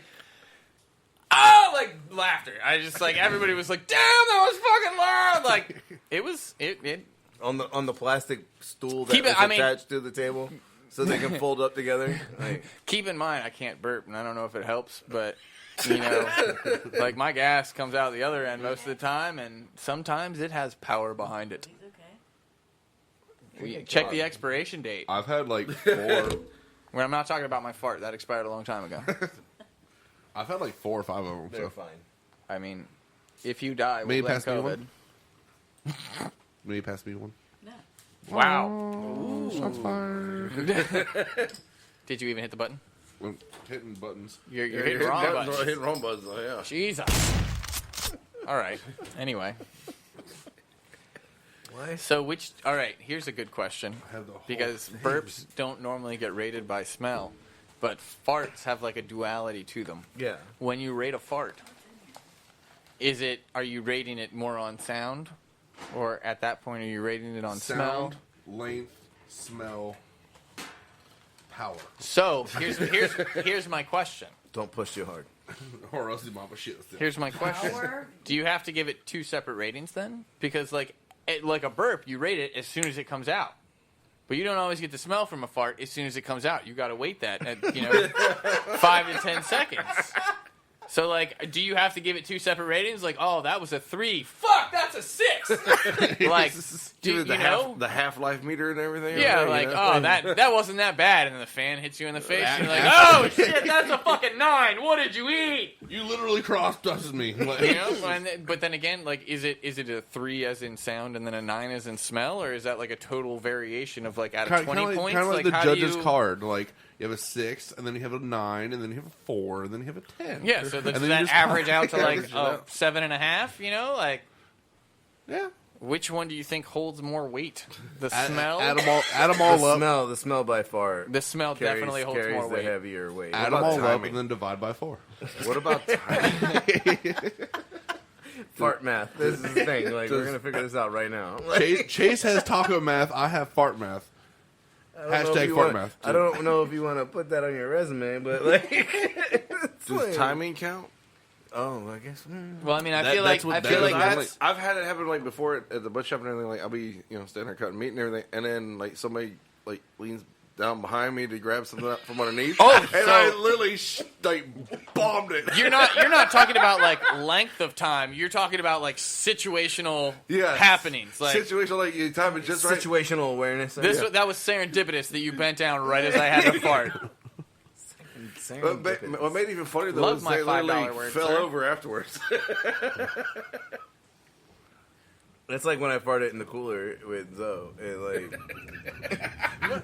oh, like laughter. I just like everybody was like, damn, that was fucking loud. Like it was it. On the plastic stool that was attached to the table, so they can fold up together. Like, Keep in mind, I can't burp, and I don't know if it helps, but you know, like my gas comes out the other end most of the time, and sometimes it has power behind it. Check the expiration date. I've had like 4. When I'm not talking about my fart, that expired a long time ago. I've had like 4 or 5 of them. they're So. fine. I mean, if you die, May you we'll blame pass me COVID. one? May you pass me one? No. Wow. Shots fired. Did you even hit the button? I'm hitting buttons. You're hitting wrong buttons. Hitting wrong buttons. Yeah. Jesus. All right. Anyway. Why? So all right, here's a good question. I have the whole Because thing. burps don't normally get rated by smell, but farts have like a duality to them. Yeah. When you rate a fart, are you rating it more on sound? Or at that point, are you rating it on smell? Sound, length, smell, power. So here's my question. Don't push too hard. Or else the mama shit. Here's my question. Power? Do you have to give it 2 separate ratings then? Because like a burp, you rate it as soon as it comes out. But you don't always get the smell from a fart as soon as it comes out. You got to wait that at 5 to 10 seconds. So like, do you have to give it 2 separate ratings? Like, oh, that was a 3. Fuck, that's a 6. Like, do you know? The half-life meter and everything. Yeah, over there, like, you know? oh, that wasn't that bad, and then the fan hits you in the face, and you're like, oh shit, that's a fucking 9. What did you eat? You literally cross-dusted me. Like, You know, but then again, like, is it a 3 as in sound and then a 9 as in smell, or is that like a total variation of like out of 20 points? Kind of like the how do judge's you... card. Like you have a 6, and then you have a 9, and then you have a 4, and then you have a 10. Yeah, so does then you that just average out to like average it out. 7.5? You know, like Yeah. which one do you think holds more weight? The smell. Add them all up. The smell by far. The smell definitely holds carries more the weight. heavier weight. Add What them about all up, timing? and then divide by 4. What about timing? Fart math. This is the thing. Like we're gonna figure this out right now. Chase has taco math. I have fart math. I don't know if Hashtag you fart want- math. I don't know if you want to put that on your resume, but like, it's Does like- timing count? Oh, I guess. Well, I mean, I That- feel like that's what- I that feel is like what- that's I've had it happen like before at the butcher shop and everything. Like I'll be standing there cutting meat and everything, and then like somebody like leans down behind me to grab something up from underneath. Oh, and so- I literally bombed it. You're not talking about like length of time. You're talking about like situational Yes. happenings. Like Situation like you time it just right. Situational awareness. that was serendipitous that you bent down right as I had to fart. What made it even funnier though Love was my they $5 literally word, fell sir. over afterwards. That's like when I farted in the cooler with Zoe. And like,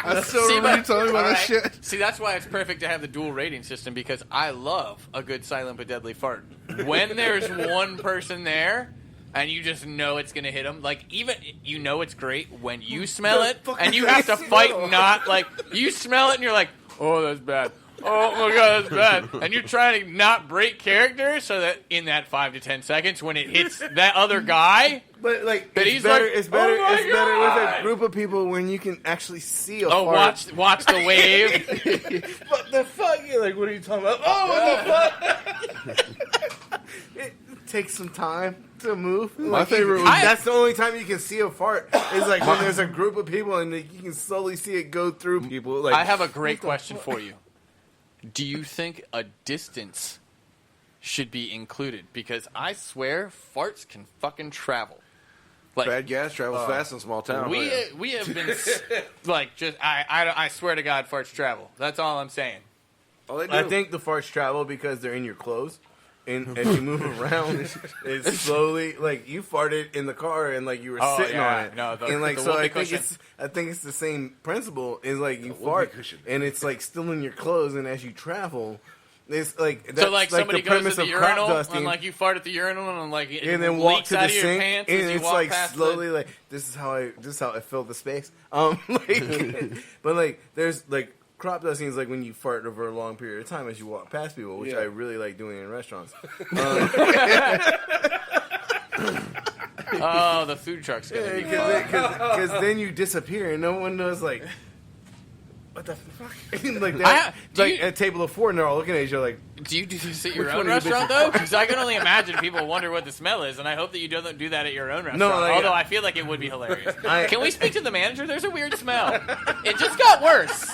I still See, remember you but- telling me about all that right. shit. See, that's why it's perfect to have the dual rating system because I love a good silent but deadly fart. When there's one person there and you just know it's going to hit them, like even it's great when you smell it and you have to fight not like you smell it and you're like, oh, that's bad. Oh my god, that's bad. And you're trying to not break character so that in that 5 to 10 seconds when it hits that other guy. but like, But it's he's better. like, it's better. "Oh my It's better with God." a group of people when you can actually see a Oh, fart. watch the wave. What the fuck? You're like, what are you talking about? Oh, what the fuck? It takes some time to move. My Like, favorite was that's the only time you can see a fart. Is like when there's a group of people and you can slowly see it go through people. Like, I have a great question for you. Do you think a distance should be included? Because I swear farts can fucking travel. Like Bad gas travels fast in small town. we have been like just I swear to God farts travel. That's all I'm saying. Oh, they do. I think the farts travel because they're in your clothes. And as you move around, it's slowly like you farted in the car and like you were sitting yeah. on it. No, and like the so, whoopee I think it's the same principle. Is like you fart cushion. and it's like still in your clothes, and as you travel, it's like that's So like somebody the goes premise to the of crop urinal dusting, and like you fart at the urinal and like it and then walk leaks to out the of your sink, pants and as you it's walk like past slowly like this is how I fill the space. Like, but like there's like. Crop dusting is like when you fart over a long period of time as you walk past people, which Yeah. I really like doing in restaurants. Oh, the food truck's gonna be fun. Because then you disappear and no one knows like what the fuck? Like that, like a table of 4, and they're all looking at each other like. Do you do this at your Which own one of you restaurant, bitches? though? Because I can only imagine people wonder what the smell is, and I hope that you don't do that at your own restaurant. like, although I feel like it would be hilarious. I- Can we speak to the manager? There's a weird smell. It just got worse.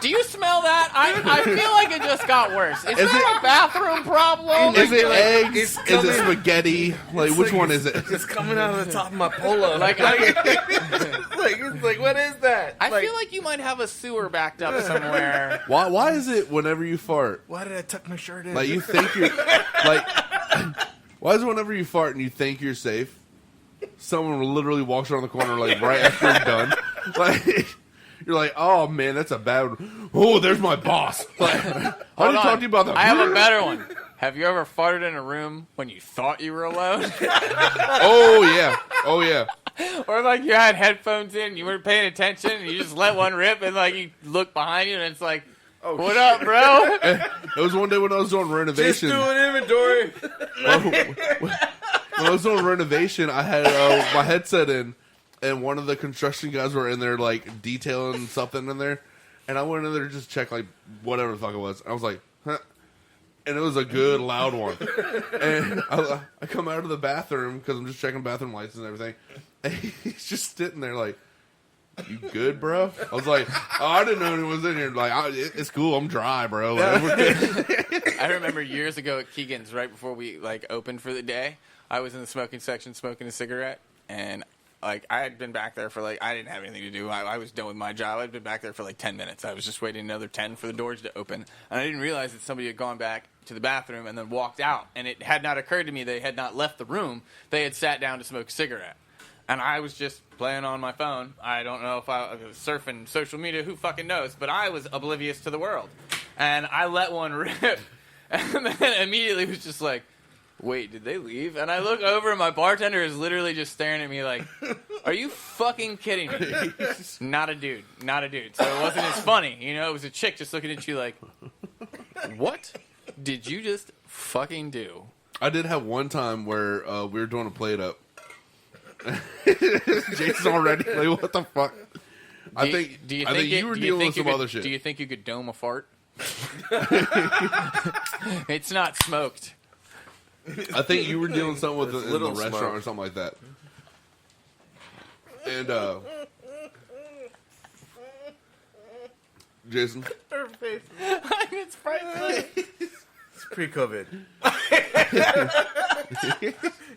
Do you smell that? I feel like it just got worse. Is that a bathroom problem? Is it like, eggs? it's Is coming- it spaghetti? Like, which one is it? It's coming out of the top of my polo. Like, it's like, what is that? I feel like you might have a sewer backed up somewhere. Why is it whenever you fart, why did I tuck my shirt in? like you think you're like? Why is it whenever you fart and you think you're safe, someone literally walks around the corner like right after you're done, like you're like, oh man, that's a bad one. Oh, there's my boss. Like, I Hold didn't on. talk to you about that. I have a better one. Have you ever farted in a room when you thought you were alone? Oh yeah. Or like you had headphones in, you weren't paying attention, and you just let one rip, and like you look behind you, and it's like, what up, bro? It was one day when I was doing just renovation. doing inventory. When I was doing renovation, I had my headset in, and one of the construction guys were in there like detailing something in there, and I went in there to just check like whatever the fuck it was. I was like, huh. And it was a good loud one. And I come out of the bathroom because I'm just checking bathroom lights and everything, and he's just sitting there like, you good, bro? I was like, oh, I didn't know anyone was in here. Like, it's cool. I'm dry, bro. Like, we're good. I remember years ago at Keegan's, right before we like opened for the day, I was in the smoking section smoking a cigarette, and like I had been back there for like I didn't have anything to do. I was done with my job. I'd been back there for like 10 minutes. I was just waiting another 10 for the doors to open, and I didn't realize that somebody had gone back to the bathroom and then walked out. And it had not occurred to me they had not left the room. They had sat down to smoke a cigarette. And I was just playing on my phone. I don't know if I was surfing social media. Who fucking knows? But I was oblivious to the world. And I let one rip. And then immediately was just like, wait, did they leave? And I look over and my bartender is literally just staring at me like, are you fucking kidding me? Not a dude. Not a dude. So it wasn't as funny. You know, it was a chick just looking at you like, what did you just fucking do? I did have one time where we were doing a plate up. Jason's already like, what the fuck? I think you were dealing with some other shit. Do you think you could dome a fart? It's not smoked. I think you were dealing something with in the little restaurant smoke. or something like that. And Jason, Her face. It's priceless. It's pre-COVID.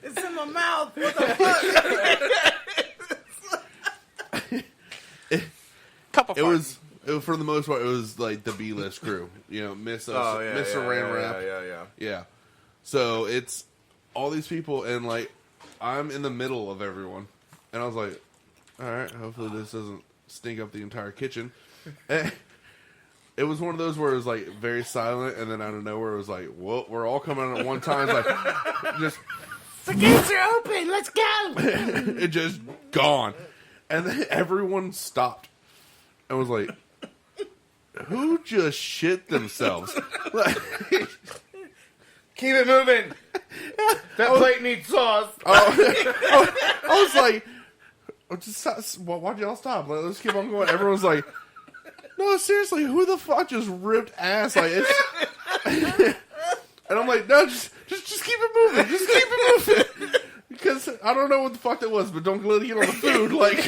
It's in my mouth. What the fuck? Cup of it fart. was for the most part it was like the B-list crew. You know, Miss Saran Wrap. Yeah. So it's all these people, and like I'm in the middle of everyone, and I was like, all right, hopefully this doesn't stink up the entire kitchen. And it was one of those where it was like very silent, and then out of nowhere it was like, whoa, we're all coming out at one time. It's like just The gates are open. Let's go. it just gone, and then everyone stopped and was like, who just shit themselves? Like, Keep it moving. That plate needs sauce. I was like, why'd y'all stop? Like, let's keep on going. Everyone's like, no, seriously, who the fuck just ripped ass? Like, it's... And I'm like, no, just keep it moving. Just keep it moving. Because I don't know what the fuck that was, but don't let it get on the food. Like,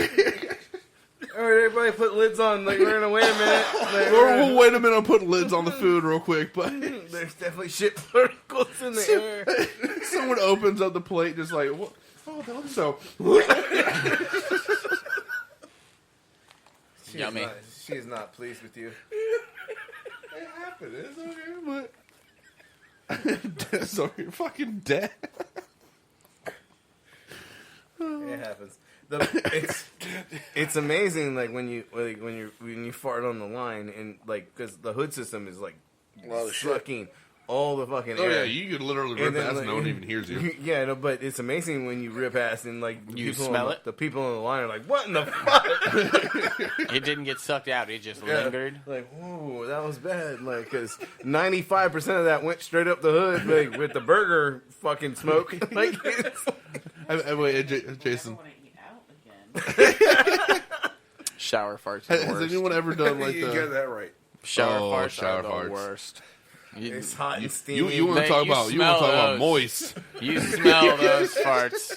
All right, everybody put lids on. Like, we're gonna wait a minute. Like, we'll wait a minute. I'll put lids on the food real quick. But there's definitely shit particles in the air. someone opens up the plate, just like, what? Oh, that looks so. Yummy. She is not pleased with you. It happened. It's okay, but so you're fucking dead. It happens. It's amazing, like when you fart on the line, and like because the hood system is like sucking all the fucking Oh air. yeah, you could literally rip And then, ass. like, No one even hears you. Yeah, no, but it's amazing when you rip ass and like You people smell on it? The people on the line are like, "What in the fuck?" It didn't get sucked out. It just Yeah. lingered. Like, whoa, that was bad. Like, because 95% of that went straight up the hood, like with the burger fucking smoke. Like, it's, Wait, I Jason. never want to eat out again. Shout Shower farts are the Has worst. anyone ever done like You got that right. Shower Oh, farts shower are the farts. worst. It's hot and steamy. You want to talk about those. moist? You smell those farts.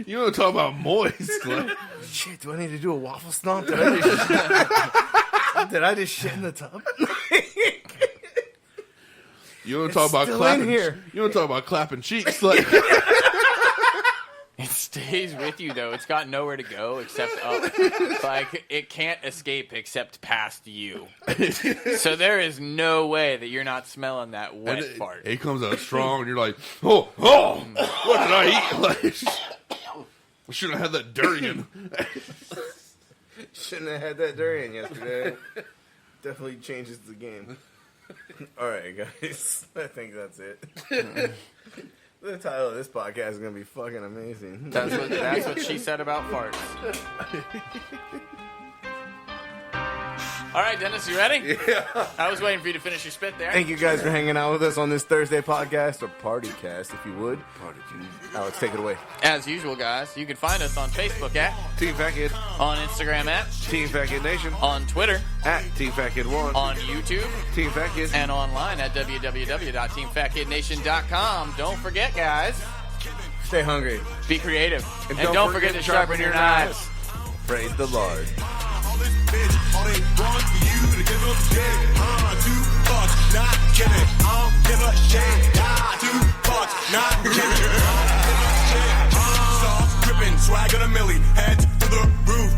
You want to talk about moist? Like, Shit, do I need to do a waffle stomp? Did I just shit in the tub? you want to talk about still clapping? in here. You want to talk about clapping cheeks? Like, It stays with you though. It's got nowhere to go except up. Like it can't escape except past you. So there is no way that you're not smelling that wet fart. it comes out strong, and you're like, oh, what did I eat? Like, we shouldn't have had that durian. Shouldn't have had that durian yesterday. Definitely changes the game. All right, guys. I think that's it. The title of this podcast is going to be fucking amazing. That's what she said about farts. All right, Dennis, you ready? Yeah. I was waiting for you to finish your spit there. Thank you guys for hanging out with us on this Thursday podcast, or party cast, if you would. Alex, take it away. As usual, guys, you can find us on Facebook at Team Fat Kid. on Instagram at Team Fat Kid Nation. on Twitter, At Team Fat Kid 1. on YouTube, Team Fat Kid. and online at www.teamfatkidnation.com. Don't forget, guys, Stay hungry. be creative. And And don't forget to sharpen your knives. Praise the Lord. All this bitch, all they want for you to give up shit. 2 bucks, not kidding. I don't give a shit. 2 bucks, not kidding. Soft gripping, swag of a milli, head to the roof.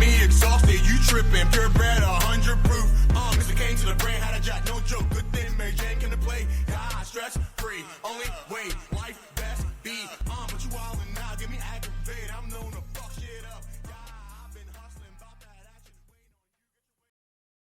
Me exhausted, you tripping, purebred, 100 proof. Mr. Kane to the brain, had a jack, no joke. Good thing Mary Jane can play. Stress free, only wait.